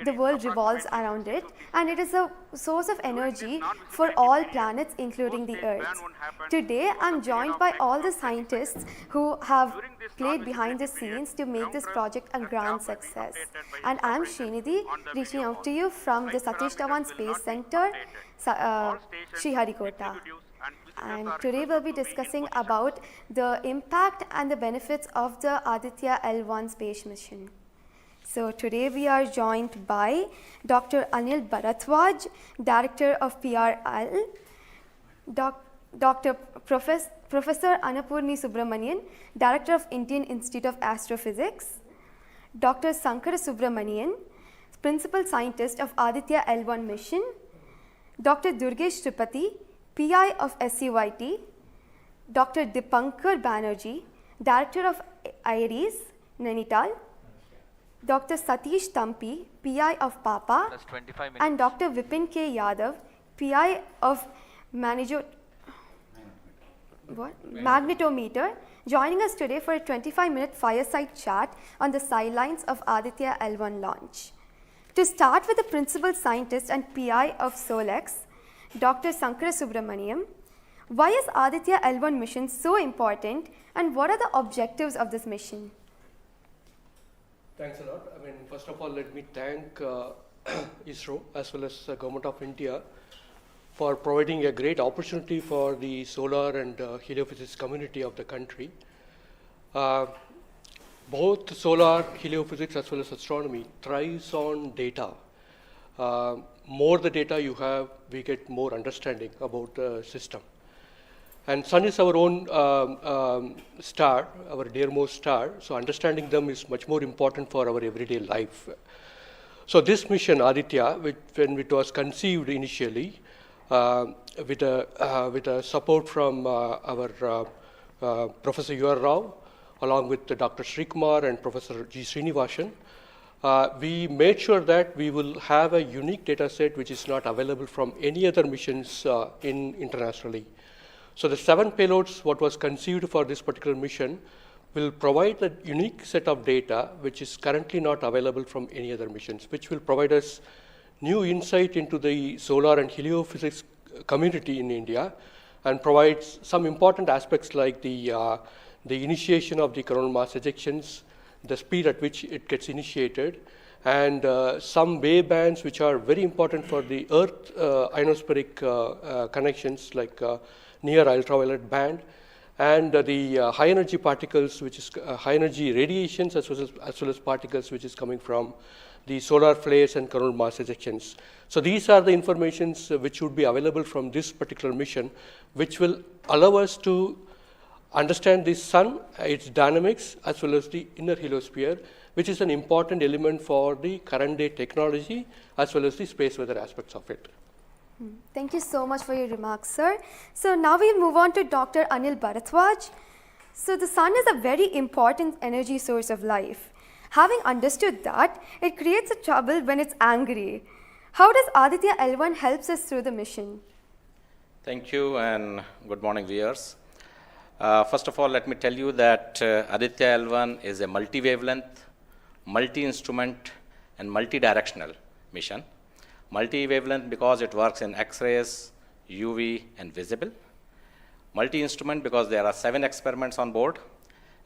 The world revolves around it, and it is a source of energy for all planets, including the Earth. Today, I am joined by all the scientists who have played behind the scenes to make this project a grand success. And I am Srinidhi, reaching out to you from the Satish Dhawan Space Center, Sriharikota. And today we'll be discussing about the impact and the benefits of the Aditya L1 space mission. So today we are joined by Dr. Anil Bharadwaj, Director of PRL, Professor Annapurni Subramanian, Director of Indian Institute of Astrophysics, Dr. Sankara Subramanian, Principal Scientist of Aditya L1 mission, Dr. Durgesh Tripathi, PI of SUIT, Dr. Dipankar Banerjee, Director of IRIS, Nainital, Dr. Satish Tampi, PI of PAPA, and Dr. Vipin K. Yadav, PI of Magnetometer, joining us today for a 25-minute fireside chat on the sidelines of Aditya L1 launch. To start with the principal scientist and PI of SOLEX, Dr. Sankara Subramaniam, why is Aditya L1 mission so important, and what are the objectives of this mission? Thanks a lot. First of all, let me thank ISRO as well as the Government of India for providing a great opportunity for the solar and heliophysics community of the country. Both solar, heliophysics as well as astronomy thrives on data. More the data you have, we get more understanding about the system. And sun is our own star, our dearmost star, so understanding them is much more important for our everyday life. So this mission, Aditya, when it was conceived initially, with a support from our Professor U.R. Rao, along with Dr. Sri Kumar and Professor G. Srinivasan, we made sure that we will have a unique data set which is not available from any other missions internationally. So the 7 payloads what was conceived for this particular mission will provide a unique set of data which is currently not available from any other missions, which will provide us new insight into the solar and heliophysics community in India, and provides some important aspects like the initiation of the coronal mass ejections, the speed at which it gets initiated, and some wave bands which are very important for the Earth ionospheric connections, like near ultraviolet band, and the high energy particles, which is high energy radiations as well as particles which is coming from the solar flares and coronal mass ejections. So these are the informations which would be available from this particular mission, which will allow us to understand the sun, its dynamics, as well as the inner heliosphere, which is an important element for the current day technology as well as the space weather aspects of it. Thank you so much for your remarks, sir. So now we'll move on to Dr. Anil Bharadwaj. So the sun is a very important energy source of life. Having understood that, it creates a trouble when it's angry. How does Aditya L1 helps us through the mission? Thank you and good morning, viewers. First of all, let me tell you that Aditya L1 is a multi-wavelength, multi-instrument and multi-directional mission. Multi-wavelength because it works in X-rays, UV and visible. Multi-instrument because there are 7 experiments on board.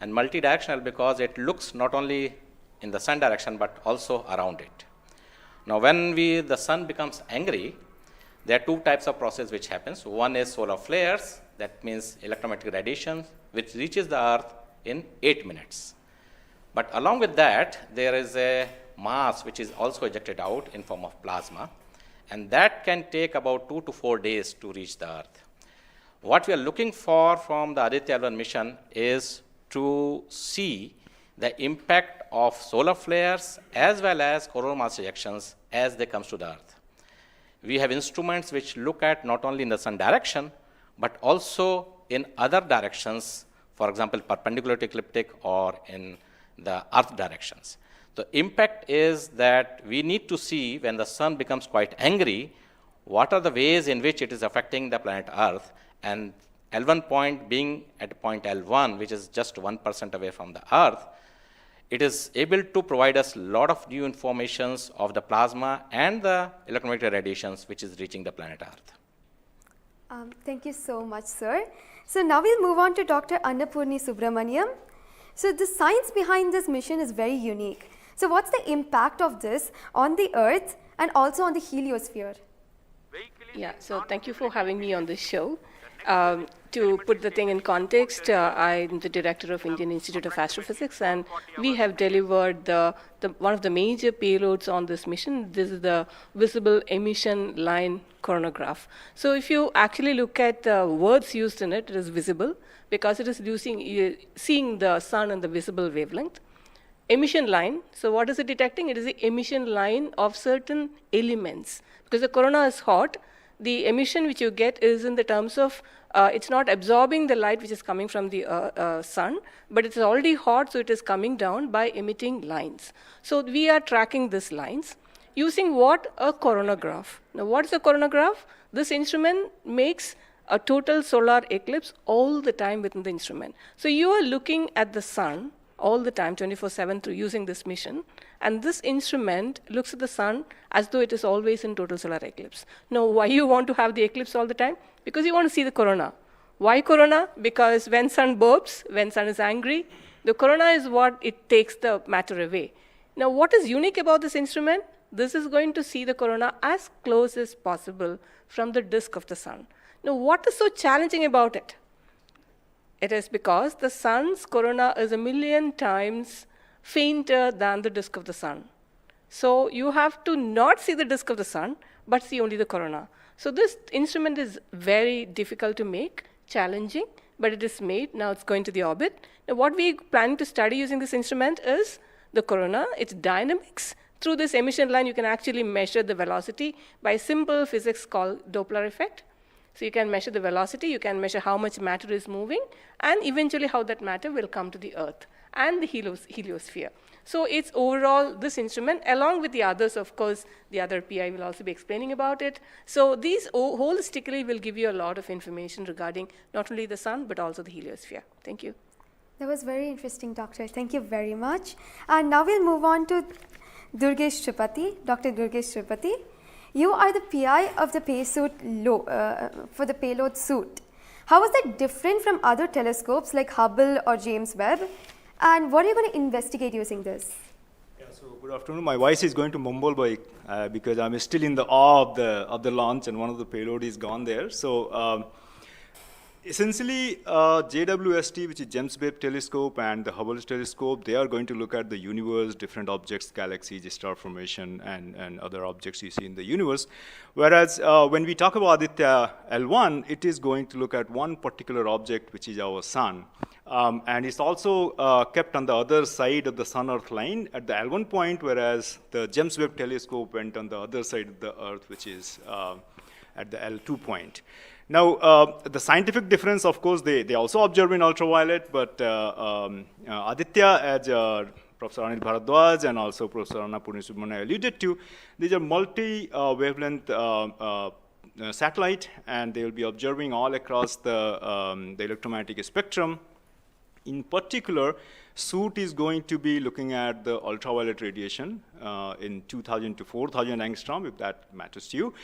And multi-directional because it looks not only in the sun direction but also around it. Now when the sun becomes angry, there are two types of process which happens. One is solar flares, that means electromagnetic radiation, which reaches the Earth in 8 minutes. But along with that, there is a mass which is also ejected out in form of plasma, and that can take about 2 to 4 days to reach the Earth. What we are looking for from the Aditya L1 mission is to see the impact of solar flares as well as coronal mass ejections as they come to the Earth. We have instruments which look at not only in the sun direction, but also in other directions, for example, perpendicular to ecliptic or in the Earth directions. The impact is that we need to see when the sun becomes quite angry, what are the ways in which it is affecting the planet Earth, and L1 point being at point L1, which is just 1% away from the Earth, it is able to provide us a lot of new informations of the plasma and the electromagnetic radiations which is reaching the planet Earth. Thank you so much, sir. So now we'll move on to Dr. Annapurni Subramaniam. So the science behind this mission is very unique. So what's the impact of this on the Earth and also on the heliosphere? Yeah, so thank you for having me on this show. To put the thing in context, I'm the director of Indian Institute of Astrophysics, and we have delivered one of the major payloads on this mission. This is the visible emission line coronagraph. So if you actually look at the words used in it, it is visible because it is seeing the sun in the visible wavelength. Emission line, so what is it detecting? It is the emission line of certain elements. Because the corona is hot, the emission which you get is in the terms of, it's not absorbing the light which is coming from the sun, but it's already hot, so it is coming down by emitting lines. So we are tracking these lines using what? A coronagraph. Now what is a coronagraph? This instrument makes a total solar eclipse all the time within the instrument. So you are looking at the sun all the time, 24/7 through using this mission. And this instrument looks at the sun as though it is always in total solar eclipse. Now, why you want to have the eclipse all the time? Because you want to see the corona. Why corona? Because when sun burps, when sun is angry, the corona is what it takes the matter away. Now, what is unique about this instrument? This is going to see the corona as close as possible from the disk of the sun. Now, what is so challenging about it? It is because the sun's corona is 1,000,000 times fainter than the disk of the sun. So you have to not see the disk of the sun, but see only the corona. So this instrument is very difficult to make, challenging, but it is made. Now it's going to the orbit. Now what we plan to study using this instrument is the corona, its dynamics. Through this emission line, you can actually measure the velocity by simple physics called Doppler effect. So you can measure the velocity, you can measure how much matter is moving, and eventually how that matter will come to the Earth and the heliosphere. So it's overall this instrument, along with the others, of course, the other PI will also be explaining about it. So these holistically will give you a lot of information regarding not only the sun, but also the heliosphere. Thank you. That was very interesting, Doctor. Thank you very much. And now we'll move on to Durgesh Tripathi, Dr. Durgesh Tripathi. You are the PI of the for the payload suit. How is that different from other telescopes like Hubble or James Webb? And what are you going to investigate using this? Yeah, so good afternoon. My voice is going to mumble because I'm still in the awe of the launch, and one of the payload is gone there. So essentially, JWST, which is James Webb Telescope, and the Hubble Telescope, they are going to look at the universe, different objects, galaxies, star formation, and other objects you see in the universe. Whereas when we talk about Aditya L1, it is going to look at one particular object, which is our sun. And it's also kept on the other side of the Sun-Earth line at the L1 point, whereas the James Webb Telescope went on the other side of the Earth, which is at the L2 point. Now, the scientific difference, of course, they also observe in ultraviolet, but Aditya, as Professor Anil Bharadwaj and also Professor Annapurni Subramaniam alluded to, these are multi-wavelength satellite, and they will be observing all across the electromagnetic spectrum. In particular, suit is going to be looking at the ultraviolet radiation in 2000 to 4000 angstrom, if that matters to you,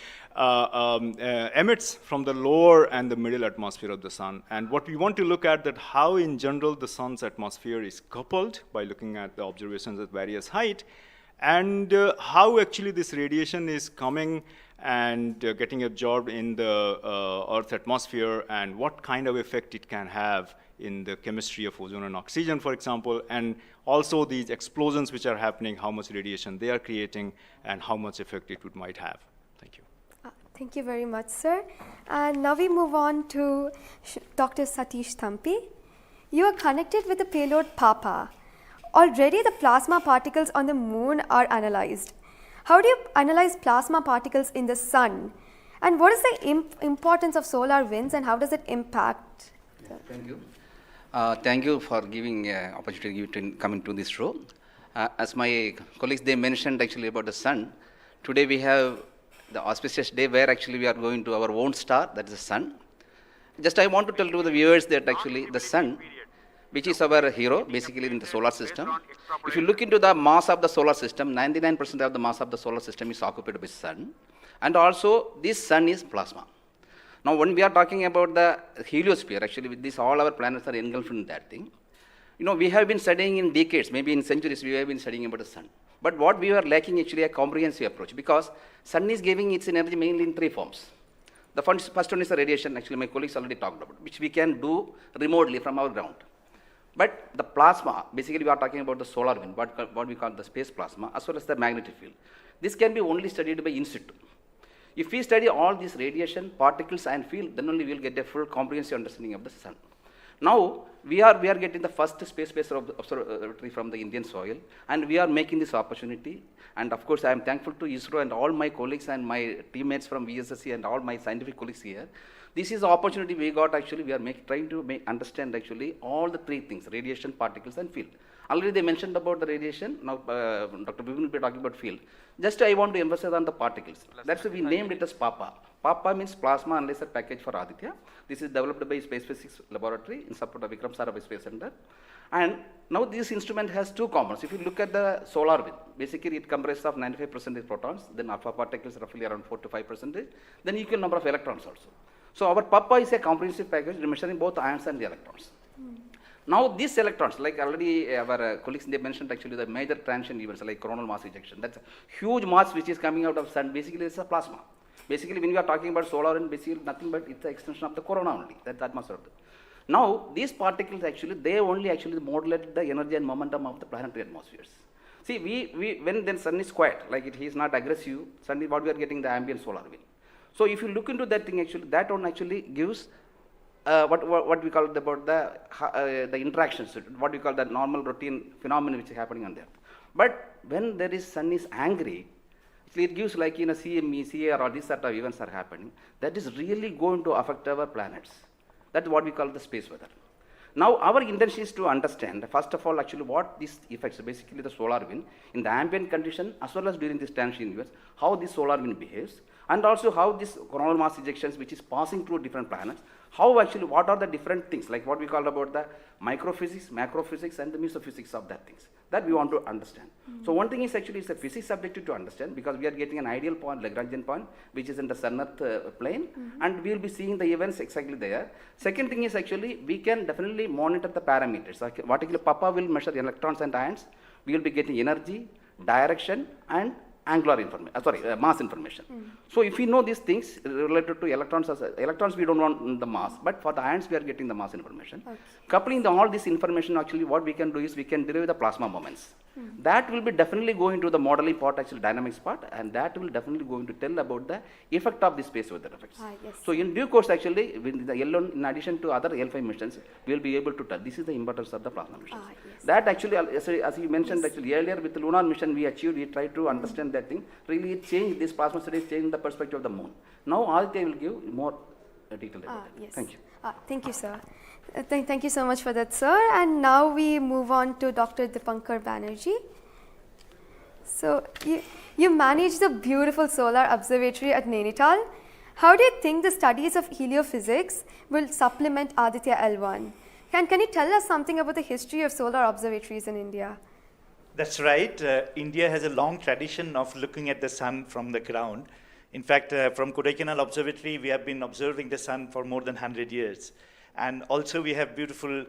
emits from the lower and the middle atmosphere of the sun. And what we want to look at that how in general the sun's atmosphere is coupled by looking at the observations at various height, and how actually this radiation is coming and getting absorbed in the Earth's atmosphere, and what kind of effect it can have in the chemistry of ozone and oxygen, for example, and also these explosions which are happening, how much radiation they are creating, and how much effect it might have. Thank you. Thank you very much, sir. And now we move on to Dr. Satish Thampi. You are connected with the payload PAPA. Already the plasma particles on the moon are analyzed. How do you analyze plasma particles in the sun? And what is the importance of solar winds and how does it impact? Thank you. Thank you for giving opportunity to come into this show. As my colleagues, they mentioned actually about the sun. Today we have the auspicious day where actually we are going to our own star, that is the sun. Just I want to tell to the viewers that actually the sun, which is our hero, basically in the solar system. If you look into the mass of the solar system, 99% of the mass of the solar system is occupied by sun. And also, this sun is plasma. Now, when we are talking about the heliosphere, actually, with this, all our planets are engulfed in that thing. You know, we have been studying in decades, maybe in centuries, we have been studying about the sun. But what we are lacking actually a comprehensive approach, because sun is giving its energy mainly in three forms. The first one is the radiation, actually my colleagues already talked about, which we can do remotely from our ground. But the plasma, basically we are talking about the solar wind, what we call the space plasma, as well as the magnetic field. This can be only studied by in situ. If we study all these radiation, particles and field, then only we will get a full comprehensive understanding of the sun. Now, we are getting the first space-based observatory from the Indian soil, and we are making this opportunity. And of course, I am thankful to ISRO and all my colleagues and my teammates from VSSC and all my scientific colleagues here. This is the opportunity we got actually. We are trying to understand actually all the three things: radiation, particles, and field. Already they mentioned about the radiation. Now, Dr. Bibin will be talking about field. Just I want to emphasize on the particles. That's why we named it as PAPA. PAPA means Plasma Analyzer Package for Aditya. This is developed by Space Physics Laboratory in support of Vikram Sarabhai Space Center. And now this instrument has two components. If you look at the solar wind, basically it comprises of 95% protons, then alpha particles roughly around 4 to 5%, then equal number of electrons also. So our PAPA is a comprehensive package measuring both ions and the electrons. Now these electrons, like already our colleagues, they mentioned actually the major transition events like coronal mass ejection. That's a huge mass which is coming out of sun. Basically it's a plasma. Basically when we are talking about solar and basically nothing but it's the extension of the corona only. That's the atmosphere. Now these particles actually, they only actually modulate the energy and momentum of the planetary atmospheres. See, when then sun is quiet, like it is not aggressive, sun is what we are getting the ambient solar wind. So if you look into that thing actually, that one actually gives what we call about the interactions, what we call the normal routine phenomenon which is happening on there. But when there is sun is angry, it gives like in a CME, CAR, or these sort of events are happening, that is really going to affect our planets. That's what we call the space weather. Now our intention is to understand, first of all, actually what these effects, basically the solar wind, in the ambient condition as well as during this transition events, how this solar wind behaves, and also how this coronal mass ejections which is passing through different planets, how actually, what are the different things, like what we call about the microphysics, macrophysics, and the mesophysics of that things, that we want to understand. So one thing is actually it's a physics subjective to understand, because we are getting an ideal point, Lagrangian point, which is in the sun-earth plane, and we will be seeing the events exactly there. Second thing is actually, we can definitely monitor the parameters. Like, particularly PAPA will measure electrons and ions, we will be getting energy, direction, and angular information, mass information. So if we know these things related to electrons, electrons we don't want the mass, but for the ions we are getting the mass information. Coupling all this information, actually what we can do is we can derive the plasma moments. That will be definitely going to the modeling part, actually dynamics part, and that will definitely going to tell about the effect of the space weather effects. Yes. So in due course, actually, with the L1, in addition to other L5 missions, we will be able to tell. This is the importance of the plasma missions. Yes. That actually, as you mentioned actually earlier, with the lunar mission we achieved, we tried to understand that thing. Really it changed, this plasma studies changed the perspective of the moon. Now Aditya will give more detail about that. Yes. Thank you. Thank you, sir. Thank you so much for that, sir. And now we move on to Dr. Dipankar Banerjee. So you manage the beautiful solar observatory at Nainital. How do you think the studies of heliophysics will supplement Aditya L1? Can you tell us something about the history of solar observatories in India? That's right. India has a long tradition of looking at the sun from the ground. In fact, from Kodaikanal Observatory, we have been observing the sun for more than 100 years. And also we have beautiful,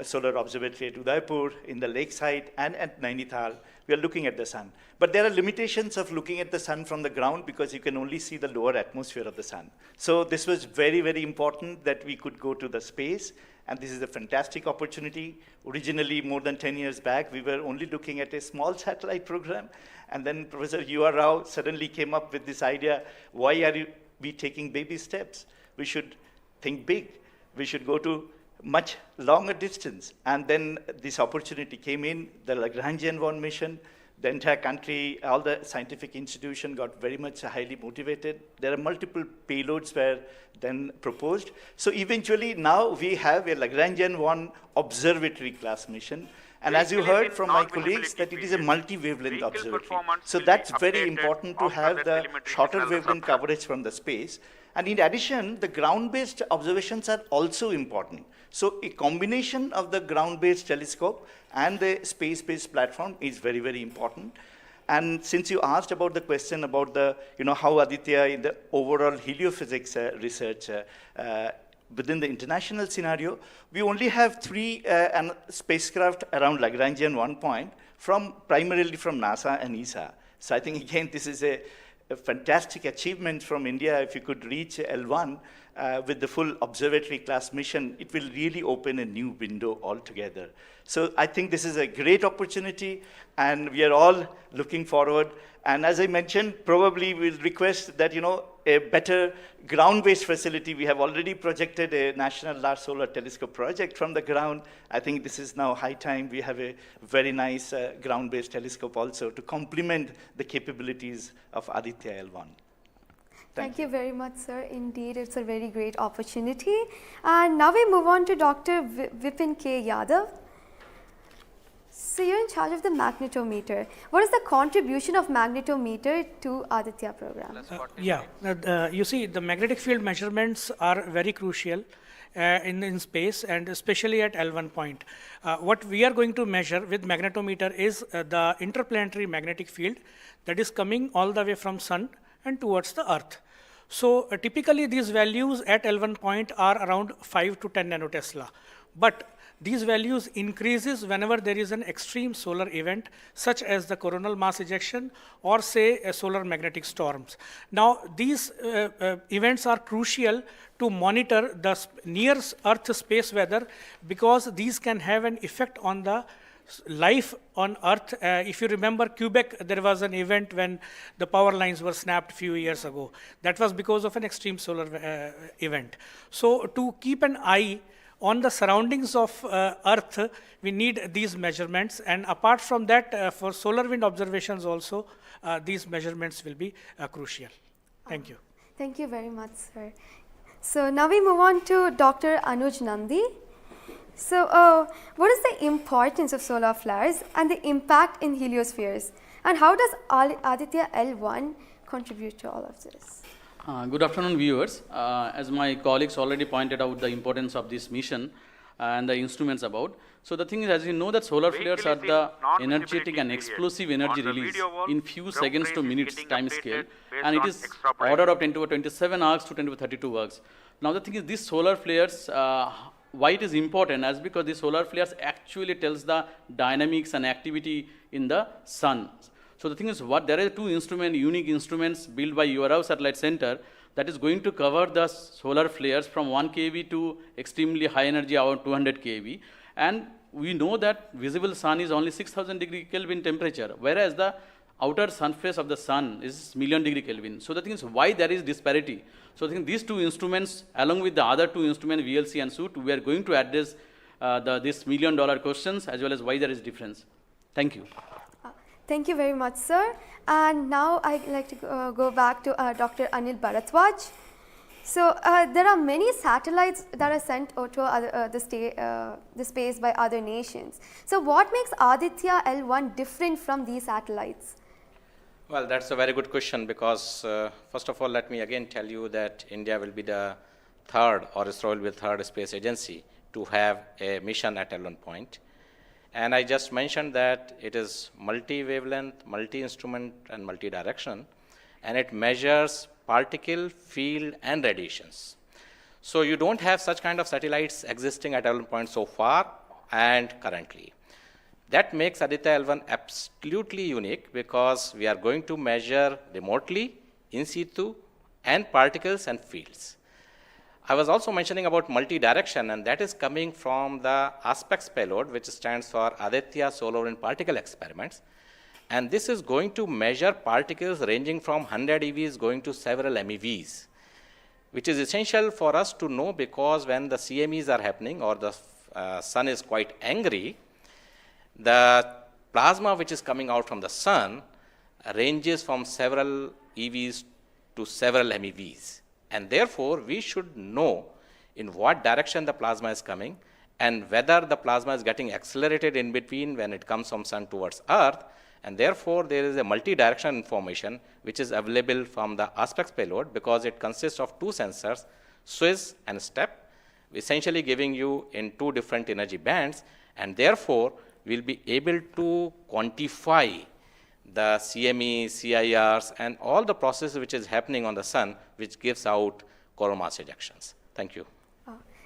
solar observatory at Udaipur, in the lakeside, and at Nainital. We are looking at the sun. But there are limitations of looking at the sun from the ground because you can only see the lower atmosphere of the sun. So this was very, very important that we could go to the space. And this is a fantastic opportunity. Originally, more than 10 years back, we were only looking at a small satellite program. And then Professor U.R. Rao suddenly came up with this idea, why are we taking baby steps? We should think big. We should go to much longer distance. And then this opportunity came in, the Lagrangian 1 mission. The entire country, all the scientific institution got very much highly motivated. There are multiple payloads were then proposed. So eventually now we have a Lagrangian 1 observatory class mission. And as you heard from my colleagues, that it is a multi-wavelength observatory. So that's very important to have the shorter wavelength coverage from the space. And in addition, the ground-based observations are also important. So a combination of the ground-based telescope and the space-based platform is very, very important. And since you asked about the question about the, how Aditya in the overall heliophysics research within the international scenario, we only have 3 spacecraft around Lagrangian 1 point, primarily from NASA and ESA. So I think, again, this is a fantastic achievement from India. If you could reach L1 with the full observatory class mission, it will really open a new window altogether. So I think this is a great opportunity, and we are all looking forward. And as I mentioned, probably we'll request that, a better ground-based facility. We have already projected a National Large Solar Telescope project from the ground. I think this is now high time we have a very nice ground-based telescope also to complement the capabilities of Aditya L1. Thank you very much, sir. Indeed, it's a very great opportunity. And now we move on to Dr. Vipin K. Yadav. So you're in charge of the magnetometer. What is the contribution of magnetometer to Aditya program? You see, the magnetic field measurements are very crucial in space, and especially at L1 point. What we are going to measure with magnetometer is the interplanetary magnetic field that is coming all the way from Sun and towards the Earth. So typically these values at L1 point are around 5 to 10 nanotesla. But these values increases whenever there is an extreme solar event, such as the coronal mass ejection or say solar magnetic storms. Now these events are crucial to monitor the near Earth space weather, because these can have an effect on the life on Earth. If you remember Quebec, there was an event when the power lines were snapped a few years ago. That was because of an extreme solar event. So to keep an eye on the surroundings of Earth, we need these measurements, and apart from that, for solar wind observations also, these measurements will be crucial. Thank you. Thank you very much, sir. So now we move on to Dr. Anuj Nandi. So what is the importance of solar flares and the impact in heliospheres, and how does Aditya L1 contribute to all of this? Good afternoon, viewers. As my colleagues already pointed out the importance of this mission and the instruments about. So the thing is, as you know, that solar flares are the energetic and explosive energy release in few seconds to minutes time scale, and it is order of 10 to 27 arcs to 10 to 32 arcs. Now the thing is, these solar flares, why it is important, as because the solar flares actually tells the dynamics and activity in the sun. So the thing is, there are 2 unique instruments built by URAO Satellite Center that is going to cover the solar flares from 1 kV to extremely high energy, about 200 kV. And we know that visible sun is only 6000 degree Kelvin temperature, whereas the outer surface of the sun is million degree Kelvin. So the thing is, why there is disparity? So I think these 2 instruments, along with the other 2 instruments, VLC and SUIT, we are going to address this $1 million questions, as well as why there is difference. Thank you. Thank you very much, sir. And now I'd like to go back to Dr. Anil Bharadwaj. So there are many satellites that are sent to the space by other nations. So what makes Aditya L1 different from these satellites? Well, that's a very good question, because first of all, let me again tell you that India will be the third, or ISRO will be the third space agency to have a mission at L1 point. And I just mentioned that it is multi-wavelength, multi-instrument, and multi-direction, and it measures particle, field, and radiations. So you don't have such kind of satellites existing at L1 point so far and currently. That makes Aditya L1 absolutely unique because we are going to measure remotely, in situ, and particles and fields. I was also mentioning about multi-direction, and that is coming from the ASPEX payload, which stands for Aditya Solar Wind Particle Experiments. And this is going to measure particles ranging from 100 EVs going to several MeVs, which is essential for us to know because when the CMEs are happening or the sun is quite angry, the plasma which is coming out from the sun ranges from several EVs to several MeVs. And therefore, we should know in what direction the plasma is coming and whether the plasma is getting accelerated in between when it comes from sun towards earth. And therefore, there is a multi-directional information which is available from the ASPEX payload because it consists of two sensors, SWIS and STEP, essentially giving you in two different energy bands. And therefore, we'll be able to quantify the CME, CIRs, and all the processes which is happening on the sun, which gives out coronal mass ejections. Thank you.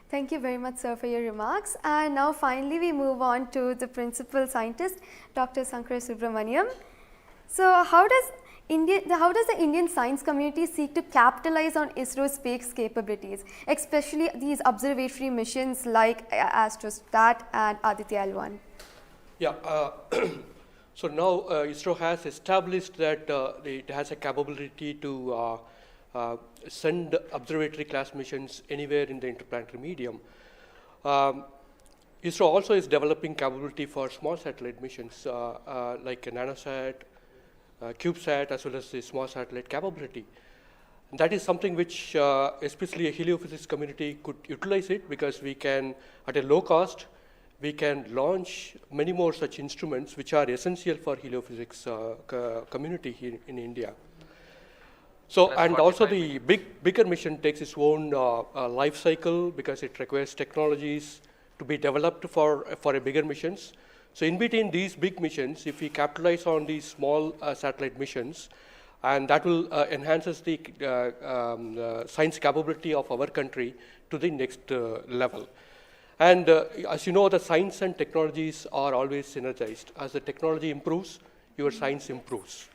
Thank you very much, sir, for your remarks. And now finally we move on to the principal scientist, Dr. Sankara Subramaniam. So how does the Indian science community seek to capitalize on ISRO's space capabilities, especially these observatory missions like Astrostat and Aditya L1? Yeah. So now ISRO has established that it has a capability to send observatory class missions anywhere in the interplanetary medium. ISRO also is developing capability for small satellite missions like a nanosat, CubeSat, as well as the small satellite capability. And that is something which especially a heliophysics community could utilize it because we can, at a low cost, we can launch many more such instruments which are essential for heliophysics community here in India. So, and also the bigger mission takes its own life cycle because it requires technologies to be developed for a bigger missions. So in between these big missions, if we capitalize on these small satellite missions, and that will enhances the science capability of our country to the next level. And as you know, the science and technologies are always synergized. As the technology improves, your science improves.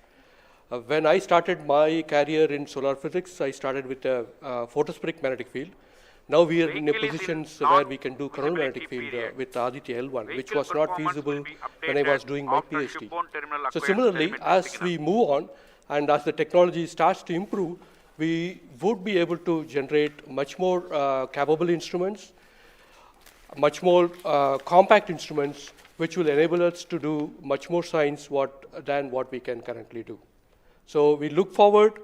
When I started my career in solar physics, I started with a photospheric magnetic field. Now we are in a position where we can do coronal magnetic field with Aditya L1, which was not feasible when I was doing my PhD. So similarly, as we move on and as the technology starts to improve, we would be able to generate much more capable instruments, much more compact instruments, which will enable us to do much more science than what we can currently do. So we look forward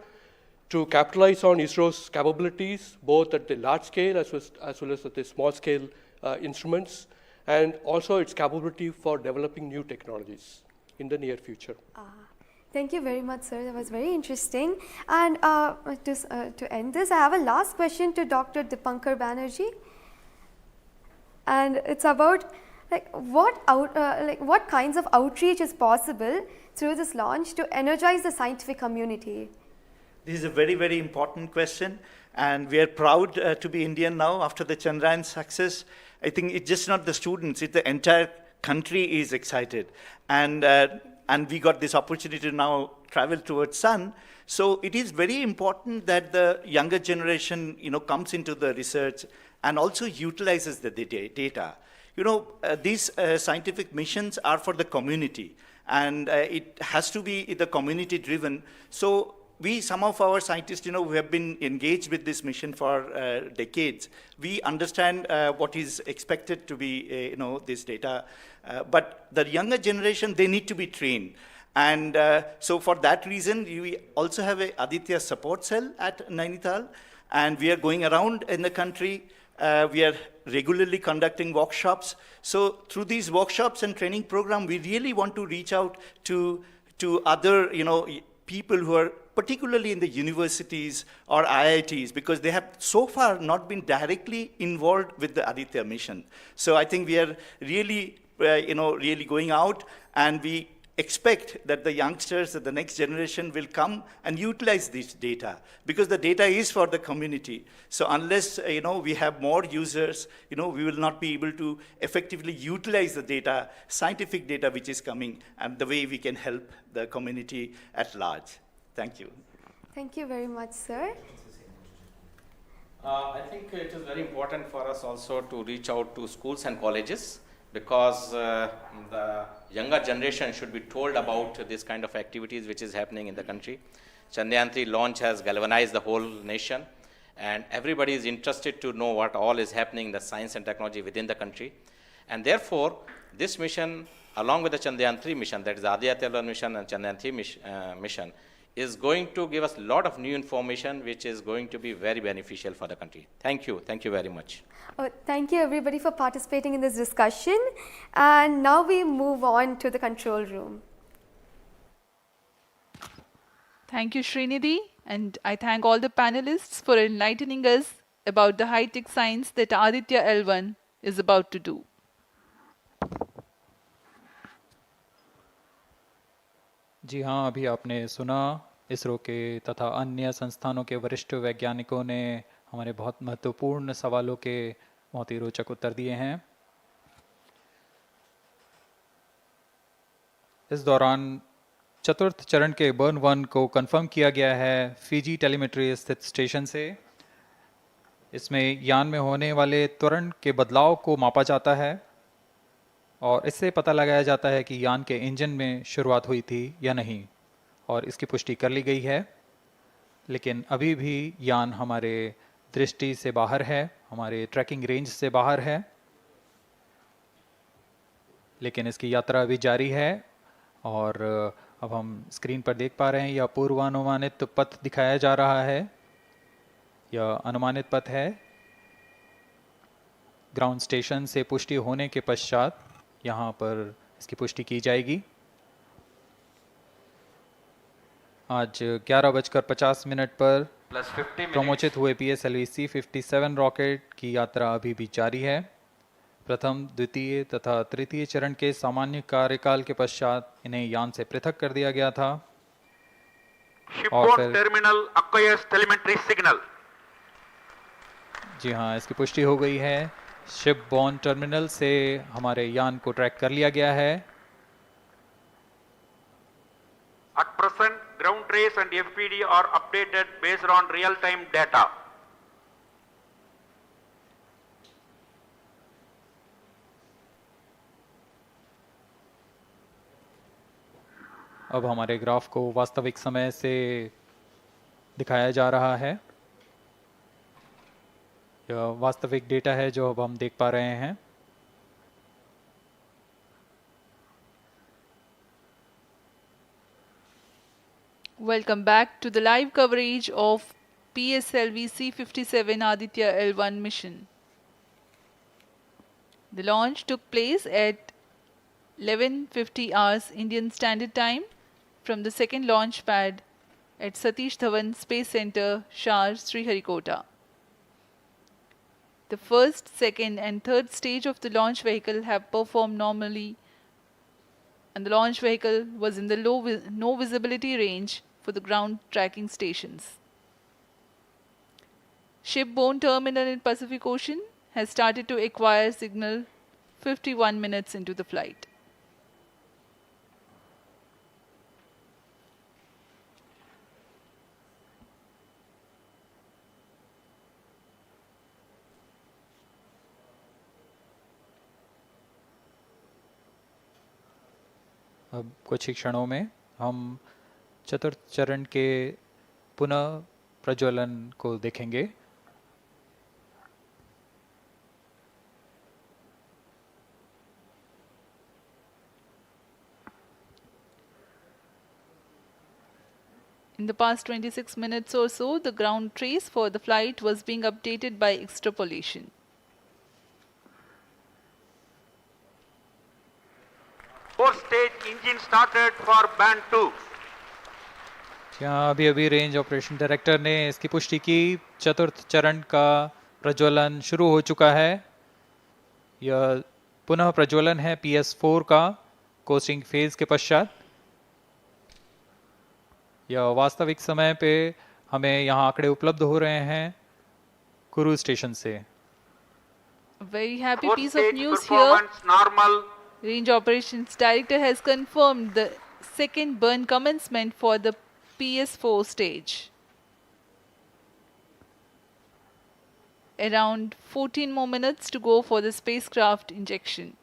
to capitalize on ISRO's capabilities, both at the large scale as well as at the small scale instruments, and also its capability for developing new technologies in the near future. Thank you very much, sir. That was very interesting. And to end this, I have a last question to Dr. Dipankar Banerjee. And it's about what kinds of outreach is possible through this launch to energize the scientific community? This is a very, very important question, and we are proud to be Indian now after the Chandrayaan success. I think it's just not the students, it's the entire country is excited. And we got this opportunity to now travel towards sun. So it is very important that the younger generation, comes into the research and also utilizes the data. These scientific missions are for the community, and it has to be the community driven. So some of our scientists, who have been engaged with this mission for decades, we understand what is expected to be, this data. But the younger generation, they need to be trained. And so for that reason, we also have a Aditya support cell at Nainital, and we are going around in the country. We are regularly conducting workshops. So through these workshops and training program, we really want to reach out to other, people who are particularly in the universities or IITs, because they have so far not been directly involved with the Aditya mission. So I think we are really, really going out, and we expect that the youngsters, the next generation will come and utilize this data, because the data is for the community. So unless we have more users, we will not be able to effectively utilize the data, scientific data which is coming, and the way we can help the community at large. Thank you. Thank you very much, sir. I think it is very important for us also to reach out to schools and colleges, because the younger generation should be told about this kind of activities which is happening in the country. Chandrayaan 3 launch has galvanized the whole nation, and everybody is interested to know what all is happening in the science and technology within the country. And therefore, this mission, along with the Chandrayaan 3 mission, that is the Aditya L1 mission and Chandrayaan 3 mission, is going to give us a lot of new information which is going to be very beneficial for the country. Thank you. Thank you very much. Thank you everybody for participating in this discussion. And now we move on to the control room. Thank you, Srinidhi, and I thank all the panelists for enlightening us about the high-tech science that Aditya L1 is about to do. जी हाँ, अभी आपने सुना इसरो के तथा अन्य संस्थानों के वरिष्ठ वैज्ञानिकों ने हमारे बहुत महत्वपूर्ण सवालों के बहुत ही रोचक उत्तर दिए हैं। इस दौरान चतुर्थ चरण के बर्न 1 को कंफर्म किया गया है फिजी टेलीमेट्री स्थित स्टेशन से। इसमें यान में होने वाले त्वरण के बदलाव को मापा जाता है और इससे पता लगाया जाता है कि यान के इंजन में शुरुआत हुई थी या नहीं, और इसकी पुष्टि कर ली गई है। लेकिन अभी भी यान हमारे दृष्टि से बाहर है, हमारे ट्रैकिंग रेंज से बाहर है, लेकिन इसकी यात्रा अभी जारी है। और अब हम स्क्रीन पर देख पा रहे हैं, यह पूर्वानुमानित पथ दिखाया जा रहा है। यह अनुमानित पथ है। ग्राउंड स्टेशन से पुष्टि होने के पश्चात यहाँ पर इसकी पुष्टि की जाएगी। आज 11:50 पर प्रमोचित हुए PSLV C57 रॉकेट की यात्रा अभी भी जारी है। प्रथम, द्वितीय तथा तृतीय चरण के सामान्य कार्यकाल के पश्चात इन्हें यान से पृथक कर दिया गया था। और फिर टर्मिनल acquires telemetry signal. जी हाँ, इसकी पुष्टि हो गई है। शिप बॉर्न टर्मिनल से हमारे यान को ट्रैक कर लिया गया है। At present, ground trace and FPD are updated based on real-time data. अब हमारे ग्राफ को वास्तविक समय से दिखाया जा रहा है। यह वास्तविक डेटा है जो अब हम देख पा रहे हैं। Welcome back to the live coverage of PSLV C57 Aditya L1 mission. The launch took place at 11:50 hours Indian Standard Time from the second launch pad at Satish Dhawan Space Center, Shar, Sriharikota. The first, second and third stage of the launch vehicle have performed normally, and the launch vehicle was in the no visibility range for the ground tracking stations. Shipborne terminal in Pacific Ocean has started to acquire signal 51 minutes into the flight. अब कुछ ही क्षणों में हम चतुर्थ चरण के पुनः प्रज्वलन को देखेंगे। In the past 26 minutes or so, the ground trace for the flight was being updated by extrapolation. Four-stage engine started for band 2. यहाँ अभी रेंज ऑपरेशन डायरेक्टर ने इसकी पुष्टि की। चतुर्थ चरण का प्रज्वलन शुरू हो चुका है। यह पुनः प्रज्वलन है PS4 का कोस्टिंग फेज के पश्चात। यह वास्तविक समय पे हमें यहाँ आंकड़े उपलब्ध हो रहे हैं क्रूज स्टेशन से। Very happy Fourth piece of stage news here. performance normal. Range Operations Director has confirmed the second burn commencement for the PS4 stage. Around 14 more minutes to go for the spacecraft injection.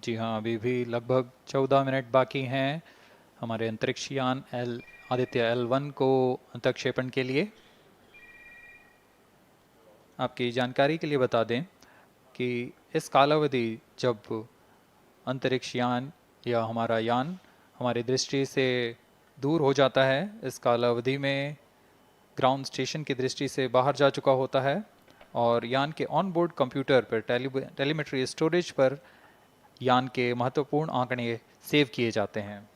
जी हाँ, अभी भी लगभग 14 minute बाकी हैं हमारे अंतरिक्ष यान Aditya L1 को अंतक्षेपण के लिए। आपकी जानकारी के लिए बता दें कि इस कालावधि जब अंतरिक्ष यान या हमारा यान हमारी दृष्टि से दूर हो जाता है, इस कालावधि में ग्राउंड स्टेशन की दृष्टि से बाहर जा चुका होता है और यान के ऑन बोर्ड कंप्यूटर पर टेलीमेट्री स्टोरेज पर यान के महत्वपूर्ण आंकड़े सेव किए जाते हैं।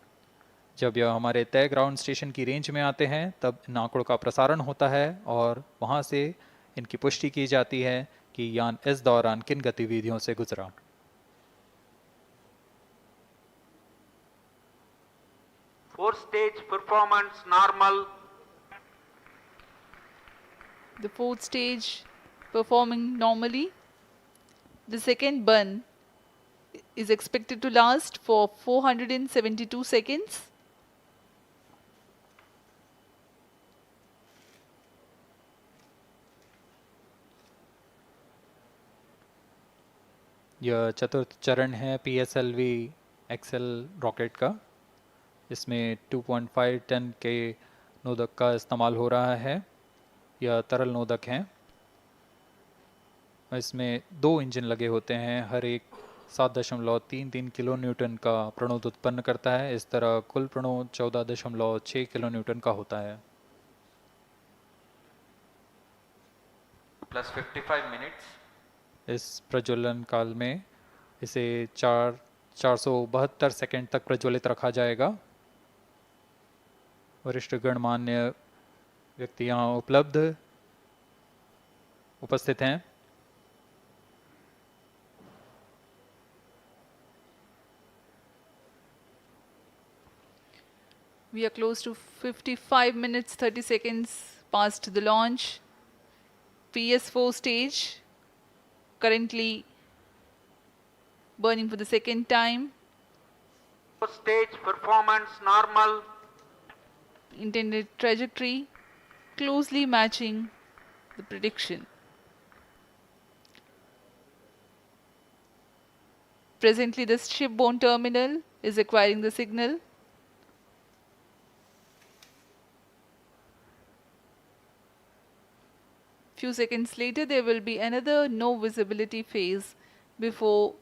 जब यह हमारे तय ग्राउंड स्टेशन की रेंज में आते हैं तब इन आंकड़ों का प्रसारण होता है और वहां से इनकी पुष्टि की जाती है कि यान इस दौरान किन गतिविधियों से गुजरा। Fourth stage performance normal. The fourth stage performing normally. The second burn is expected to last for 472 seconds. यह चतुर्थ चरण है PSLV एक्सेल रॉकेट का। इसमें 2.5 टन के नोदक का इस्तेमाल हो रहा है। यह तरल नोदक हैं। इसमें 2 इंजन लगे होते हैं, हर एक 7.33 किलो न्यूटन का प्रणोद उत्पन्न करता है। इस तरह कुल प्रणोद 14.6 किलो न्यूटन का होता है। Plus 55 minutes. इस प्रज्वलन काल में इसे 472 सेकंड तक प्रज्वलित रखा जाएगा। वरिष्ठ गणमान्य व्यक्ति यहाँ उपस्थित हैं। We are close to 55 minutes 30 seconds past the launch. PS4 stage currently burning for the second time. Fourth stage performance normal. Intended trajectory closely matching the prediction. Presently, the shipborne terminal is acquiring the signal. Few seconds later, there will be another no visibility phase before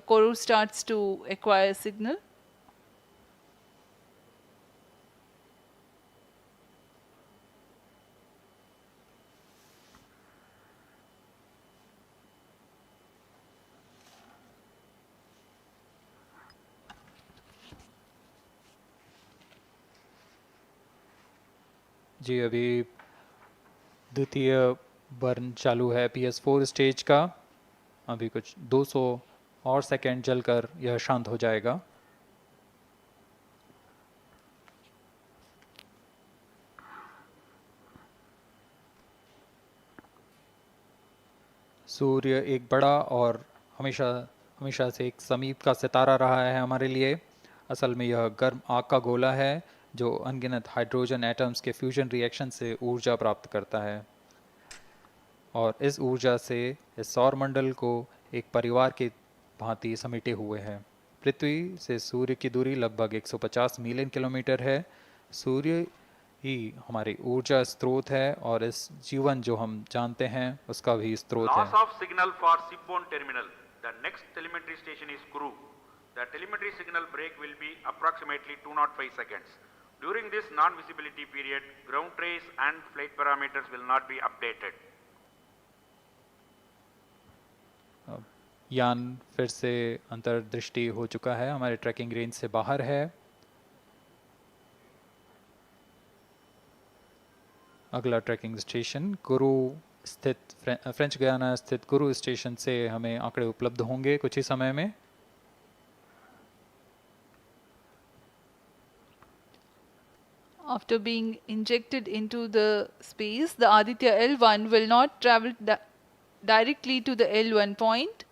Koru starts to acquire signal. जी अभी द्वितीय burn चालू है PS4 stage का। अभी कुछ 200 और second जलकर यह शांत हो जाएगा। सूर्य एक बड़ा और हमेशा से एक समीप का सितारा रहा है हमारे लिए। असल में यह गर्म आग का गोला है जो अनगिनत हाइड्रोजन एटम्स के फ्यूजन रिएक्शन से ऊर्जा प्राप्त करता है और इस ऊर्जा से इस सौर मंडल को एक परिवार की भांति समेटे हुए है। पृथ्वी से सूर्य की दूरी लगभग 150 मिलियन किलोमीटर है। सूर्य ही हमारी ऊर्जा स्रोत है और इस जीवन जो हम जानते हैं उसका भी स्रोत है। Loss of signal for shipborne terminal. The next telemetry station is Kuru. The telemetry signal break will be approximately 205 seconds. During this non-visibility period, ground trace and flight parameters will not be updated. यान फिर से अंतर्दृष्टि हो चुका है, हमारे trekking range से बाहर है। अगला ट्रैकिंग स्टेशन गुरु स्थित फ्रेंच गयाना स्थित गुरु स्टेशन से हमें आंकड़े उपलब्ध होंगे कुछ ही समय में। After being injected into the space, the Aditya L1 will not travel directly to the L1 point.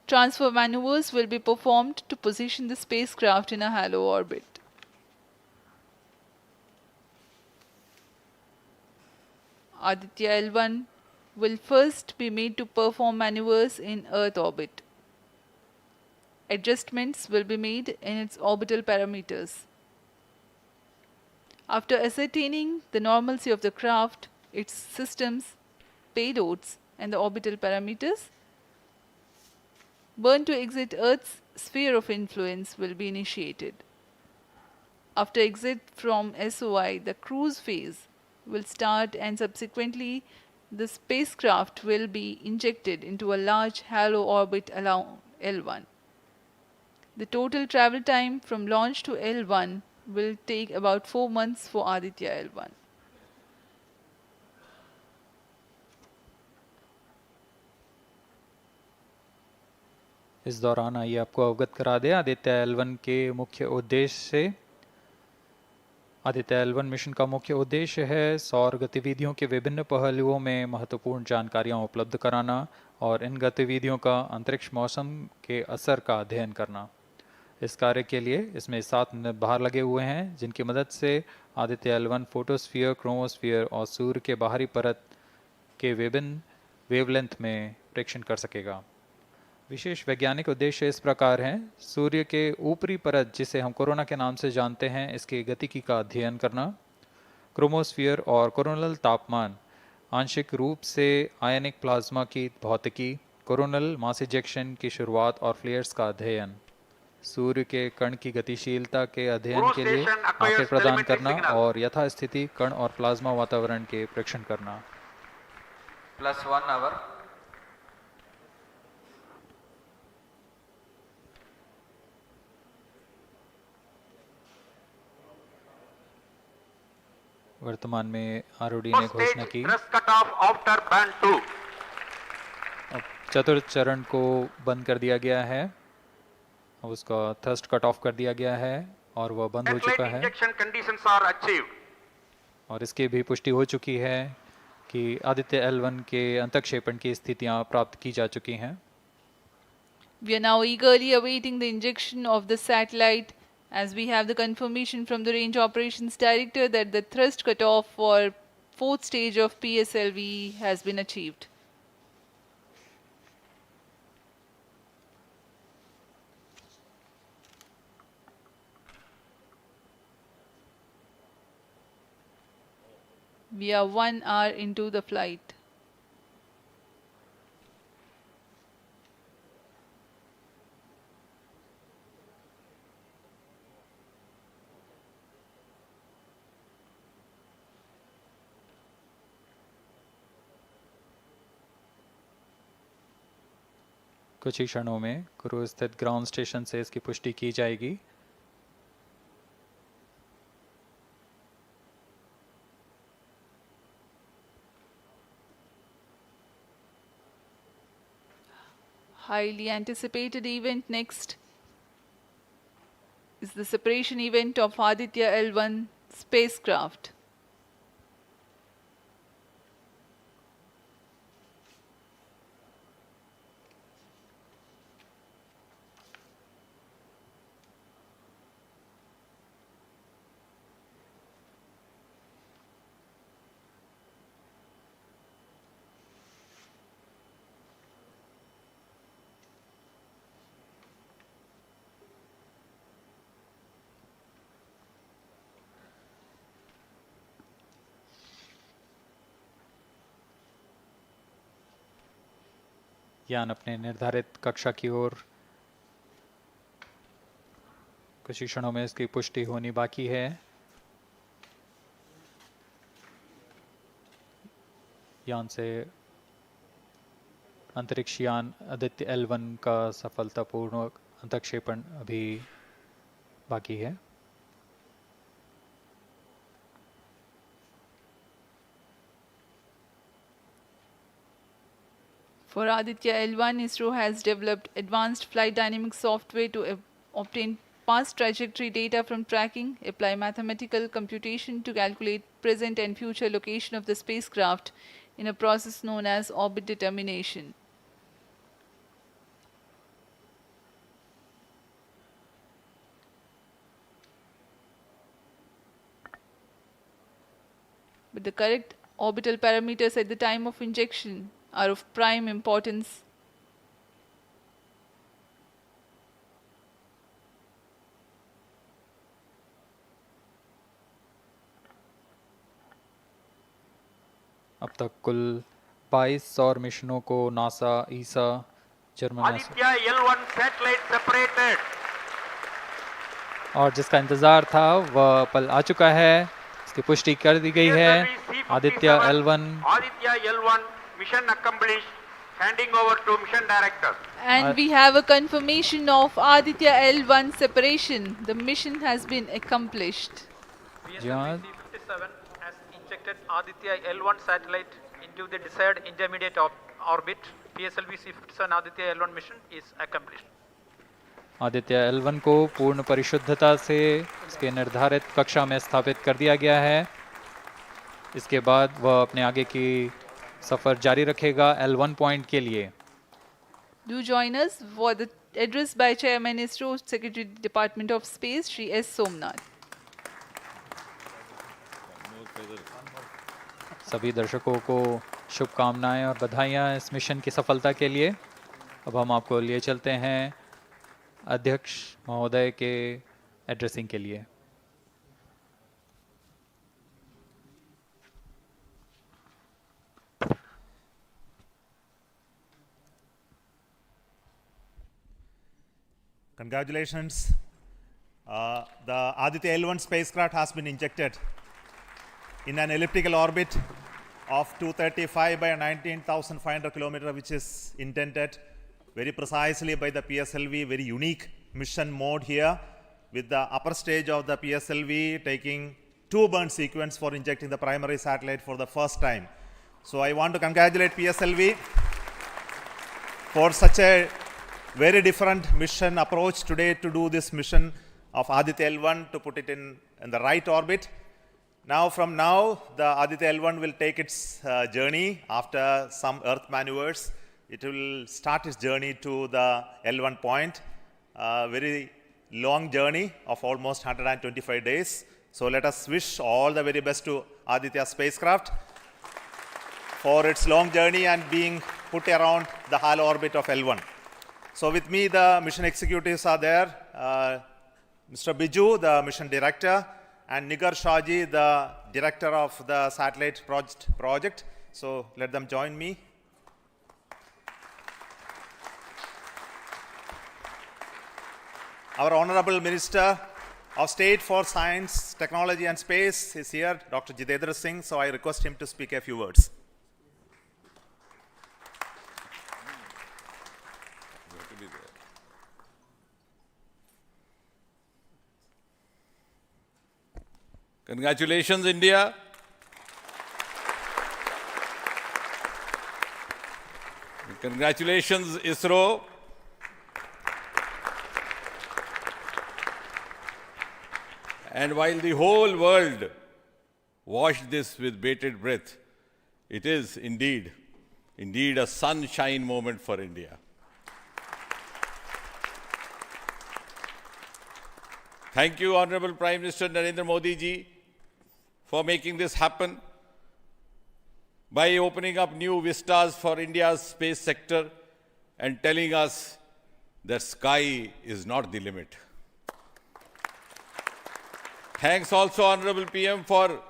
Transfer maneuvers will be performed to position the spacecraft in a halo orbit. Aditya L1 will first be made to perform maneuvers in Earth orbit. Adjustments will be made in its orbital parameters. After ascertaining the normalcy of the craft, its systems, payloads, and the orbital parameters, burn to exit Earth's sphere of influence will be initiated. After exit from SOI, the cruise phase will start and subsequently the spacecraft will be injected into a large halo orbit along L1. The total travel time from launch to L1 will take about 4 months for Aditya L1. इस दौरान आइए आपको अवगत करा दें Aditya L1 के मुख्य उद्देश्य से। आदित्य L1 मिशन का मुख्य उद्देश्य है सौर गतिविधियों के विभिन्न पहलुओं में महत्वपूर्ण जानकारियां उपलब्ध कराना और इन गतिविधियों का अंतरिक्ष मौसम के असर का अध्ययन करना। इस कार्य के लिए इसमें 7 भार लगे हुए हैं जिनकी मदद से आदित्य L1 फोटोस्फीयर, क्रोमोस्फीयर और सूर्य के बाहरी परत के विभिन्न वेवलेंथ में प्रेक्षण कर सकेगा। विशेष वैज्ञानिक उद्देश्य इस प्रकार हैं: सूर्य के ऊपरी परत जिसे हम कोरोना के नाम से जानते हैं इसके गतिकी का अध्ययन करना, क्रोमोस्फीयर और कोरोनल तापमान, आंशिक रूप से आयनिक प्लाज्मा की भौतिकी, कोरोनल मास इजेक्शन की शुरुआत और फ्लेयर्स का अध्ययन, सूर्य के कण की गतिशीलता के अध्ययन के लिए आंकड़े प्रदान करना और यथास्थिति कण और प्लाज्मा वातावरण के प्रेक्षण करना। +1 hour. वर्तमान में आरओडी ने घोषणा की अब चतुर्थ चरण को बंद कर दिया गया है, अब उसका थ्रस्ट कट ऑफ कर दिया गया है और वह बंद हो चुका है और इसकी भी पुष्टि हो चुकी है कि आदित्य L1 के अंतःक्षेपण की स्थितियां प्राप्त की जा चुकी हैं। We are now eagerly awaiting the injection of the satellite as we have the confirmation from the Range Operations Director that the thrust cutoff for 4th stage of PSLV has been achieved. We are 1 hour into the flight. कुछ ही क्षणों में कुरु स्थित ground station से इसकी पुष्टि की जाएगी। Highly anticipated event next is the separation event of Aditya L1 spacecraft. यान अपने निर्धारित कक्षा की ओर कुछ ही क्षणों में इसकी पुष्टि होनी बाकी है। यान से अंतरिक्ष यान आदित्य L1 का सफलतापूर्ण अंतःक्षेपण अभी बाकी है। For Aditya L1, ISRO has developed advanced flight dynamics software to obtain past trajectory data from tracking, apply mathematical computation to calculate present and future location of the spacecraft in a process known as orbit determination. But the correct orbital parameters at the time of injection are of prime importance. अब तक कुल 22 सौर मिशनों को NASA, ईसा, German Aditya L1 satellite separated. और जिसका इंतजार था वह पल आ चुका है, इसकी पुष्टि कर दी गई है। Aditya L1 Aditya L1 mission accomplished. Handing over to mission director. And we have a confirmation of Aditya L1 separation. The mission has been accomplished. PSLV C57 has injected Aditya L1 satellite into the desired intermediate orbit. PSLV C57 Aditya L1 mission is accomplished. Aditya L1 को पूर्ण परिशुद्धता से इसके निर्धारित कक्षा में स्थापित कर दिया गया है। इसके बाद वह अपने आगे की सफर जारी रखेगा L1 पॉइंट के लिए। Do join us for the address by Chairman ISRO Secretary Department of Space Shri S. Somnath. सभी दर्शकों को शुभकामनाएं और बधाइयां इस मिशन की सफलता के लिए। अब हम आपको लिए चलते हैं अध्यक्ष महोदय के एड्रेसिंग के लिए। Congratulations. The Aditya L1 spacecraft has been injected in an elliptical orbit of 235 by 19,500 kilometers, which is intended very precisely by the PSLV, very unique mission mode here, with the upper stage of the PSLV taking 2 burn sequence for injecting the primary satellite for the first time. So I want to congratulate PSLV for such a very different mission approach today to do this mission of Aditya L1 to put it in the right orbit. Now, from now, the Aditya L1 will take its journey after some Earth maneuvers. It will start its journey to the L1 point, a very long journey of almost 125 days. So let us wish all the very best to Aditya spacecraft for its long journey and being put around the halo orbit of L1. So with me, the mission executives are there. Mr. Biju, the mission director, and Nigar Shahji, the director of the satellite project. So let them join me. Our Honorable Minister of State for Science, Technology and Space is here, Dr. Jitendra Singh. So I request him to speak a few words. Congratulations, India. Congratulations, ISRO. And while the whole world watched this with bated breath, it is indeed a sunshine moment for India. Thank you, Honorable Prime Minister Narendra Modi ji, for making this happen by opening up new vistas for India's space sector and telling us that sky is not the limit. Thanks also, Honorable PM, for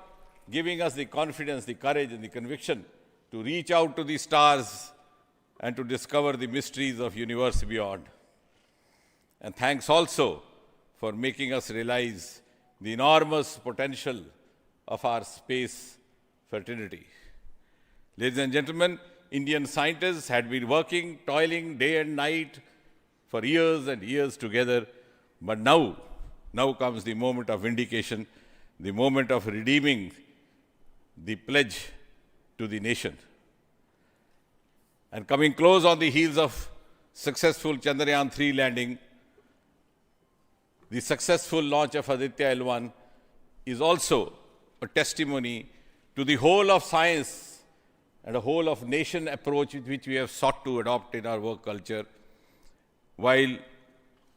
giving us the confidence, the courage and the conviction to reach out to the stars and to discover the mysteries of universe beyond. And thanks also for making us realize the enormous potential of our space fraternity. Ladies and gentlemen, Indian scientists had been working, toiling day and night for years and years together, but now comes the moment of vindication, the moment of redeeming the pledge to the nation. And coming close on the heels of successful Chandrayaan-3 landing, the successful launch of Aditya L1 is also a testimony to the whole of science and a whole of nation approach which we have sought to adopt in our work culture. While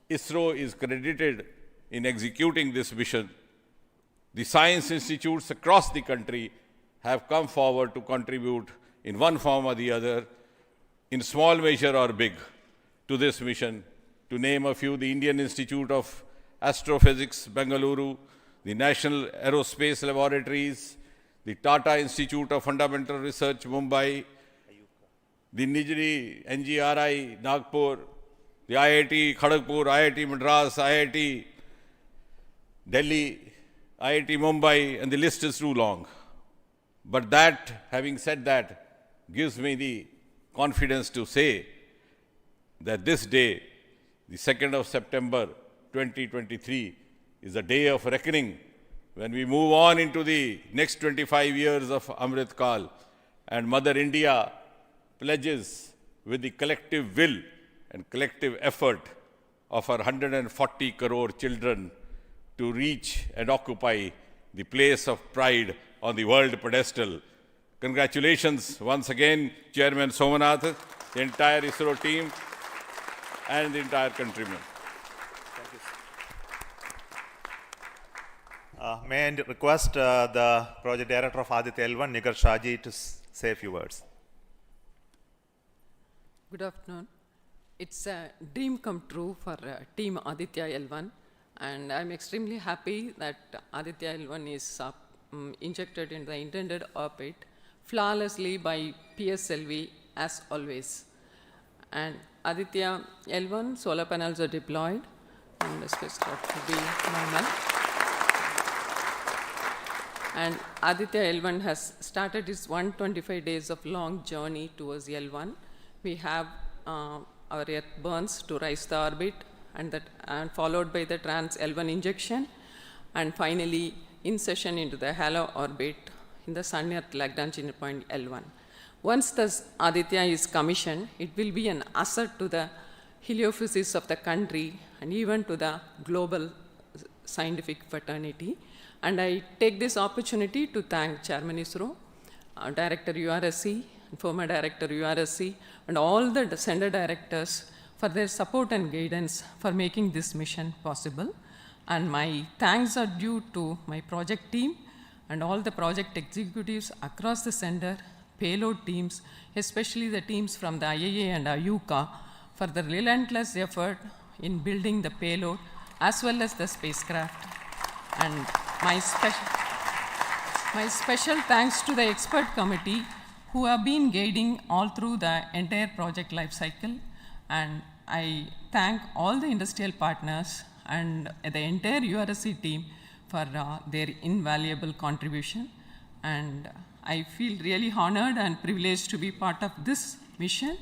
ISRO is credited in executing this mission, the science institutes across the country have come forward to contribute in one form or the other, in small measure or big, to this mission. To name a few, the Indian Institute of Astrophysics, Bengaluru, the National Aerospace Laboratories, the Tata Institute of Fundamental Research, Mumbai, the Nijri NGRI, Nagpur, the IIT Kharagpur, IIT Madras, IIT Delhi, IIT Mumbai, and the list is too long. But that, having said that, gives me the confidence to say that this day, the 2nd of September 2023, is a day of reckoning when we move on into the next 25 years of Amrit Kal, and Mother India pledges with the collective will and collective effort of our 140 crore children to reach and occupy the place of pride on the world pedestal. Congratulations once again, Chairman Somanath, the entire ISRO team, and the entire countrymen. Thank you. May I request the Project Director of Aditya L1, Nigar Shaji, to say a few words. Good afternoon. It's a dream come true for Team Aditya L1, and I'm extremely happy that Aditya L1 is injected into the intended orbit flawlessly by PSLV as always. And Aditya L1 solar panels are deployed and the spacecraft will be normal. And Aditya L1 has started its 125 days of long journey towards L1. We have our Earth burns to rise the orbit, and followed by the trans L1 injection, and finally insertion into the halo orbit in the Sun-Earth Lagrange point L1. Once this Aditya is commissioned, it will be an asset to the heliophysics of the country and even to the global scientific fraternity. And I take this opportunity to thank Chairman ISRO, Director URSC, former Director URSC, and all the center directors for their support and guidance for making this mission possible. And my thanks are due to my project team and all the project executives across the center, payload teams, especially the teams from the IAA and IUCA, for the relentless effort in building the payload as well as the spacecraft. And my special thanks to the expert committee who have been guiding all through the entire project life cycle. And I thank all the industrial partners and the entire URSC team for their invaluable contribution. And I feel really honored and privileged to be part of this mission.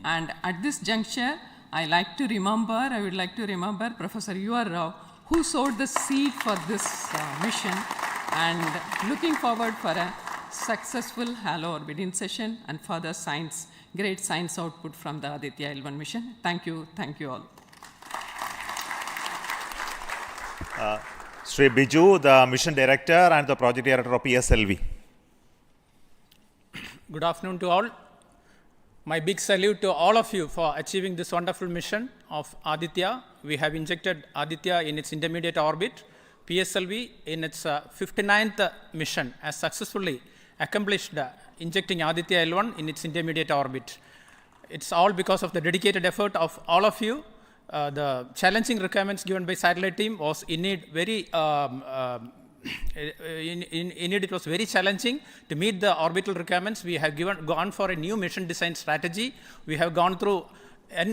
And at this juncture, I would like to remember Professor U.R. Rao, who sowed the seed for this mission, and looking forward for a successful halo orbit insertion and further great science output from the Aditya L1 mission. Thank you all. Sri Biju, the Mission Director and the Project Director of PSLV. Good afternoon to all. My big salute to all of you for achieving this wonderful mission of Aditya. We have injected Aditya in its intermediate orbit. PSLV in its 59th mission has successfully accomplished injecting Aditya L1 in its intermediate orbit. It's all because of the dedicated effort of all of you. The challenging requirements given by satellite team was indeed very it was very challenging to meet the orbital requirements. We have gone for a new mission design strategy. We have gone through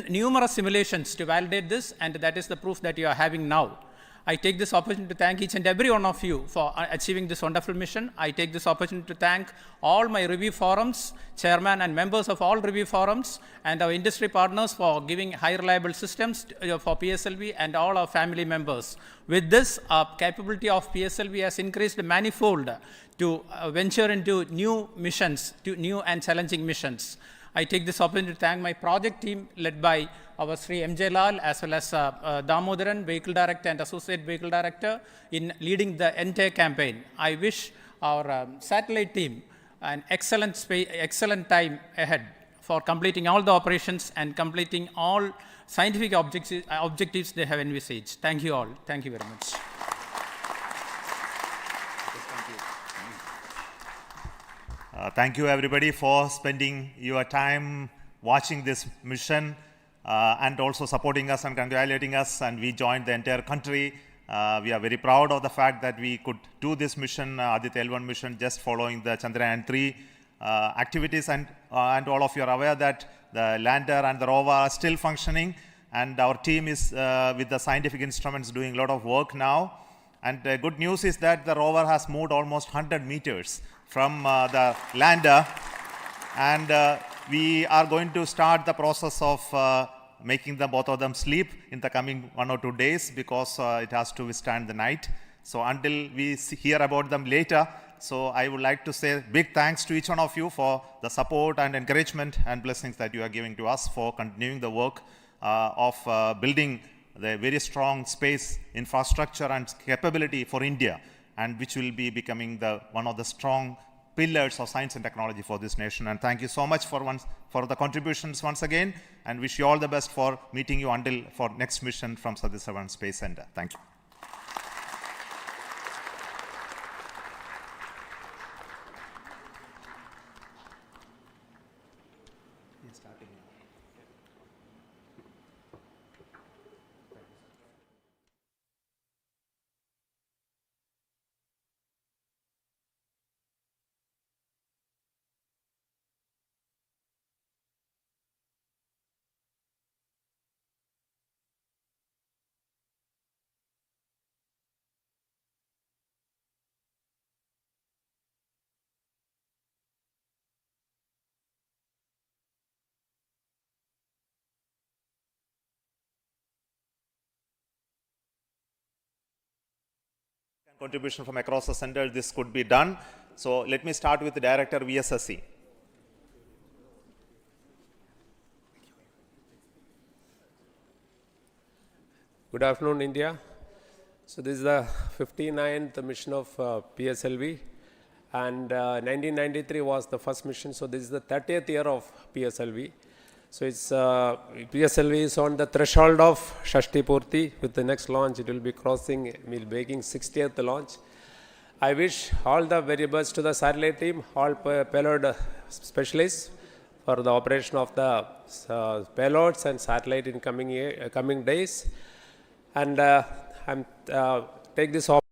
numerous simulations to validate this, and that is the proof that you are having now. I take this opportunity to thank each and every one of you for achieving this wonderful mission. I take this opportunity to thank all my review forums, chairman and members of all review forums, and our industry partners for giving high reliable systems for PSLV, and all our family members. With this, capability of PSLV has increased manifold to venture into new missions, to new and challenging missions. I take this opportunity to thank my project team led by our Sri M.J. Lal as well as Damodaran, Vehicle Director and Associate Vehicle Director in leading the entire campaign. I wish our satellite team an excellent time ahead for completing all the operations and completing all scientific objectives they have envisaged. Thank you all. Thank you very much. Thank you everybody for spending your time watching this mission and also supporting us and congratulating us, and we joined the entire country. We are very proud of the fact that we could do this mission, Aditya L1 mission, just following the Chandrayaan 3 activities, and all of you are aware that the lander and the rover are still functioning, and our team is with the scientific instruments doing a lot of work now. And the good news is that the rover has moved almost 100 meters from the lander, and we are going to start the process of making both of them sleep in the coming 1 or 2 days, because it has to withstand the night. So until we hear about them later, so I would like to say big thanks to each one of you for the support and encouragement and blessings that you are giving to us for continuing the work of building the very strong space infrastructure and capability for India, and which will be becoming one of the strong pillars of science and technology for this nation. And thank you so much for the contributions once again, and wish you all the best for meeting you for next mission from Satish Dhawan Space Center. Thank you. Contribution from across the center, this could be done. So let me start with the Director VSSC. Good afternoon, India. So this is the 59th mission of PSLV, and 1993 was the first mission. So this is the 30th year of PSLV. So it's PSLV is on the threshold of Shashti Purti. With the next launch, it will be making 60th launch. I wish all the very best to the satellite team, all payload specialists for the operation of the payloads and satellite in coming days. And I'm take this opportunity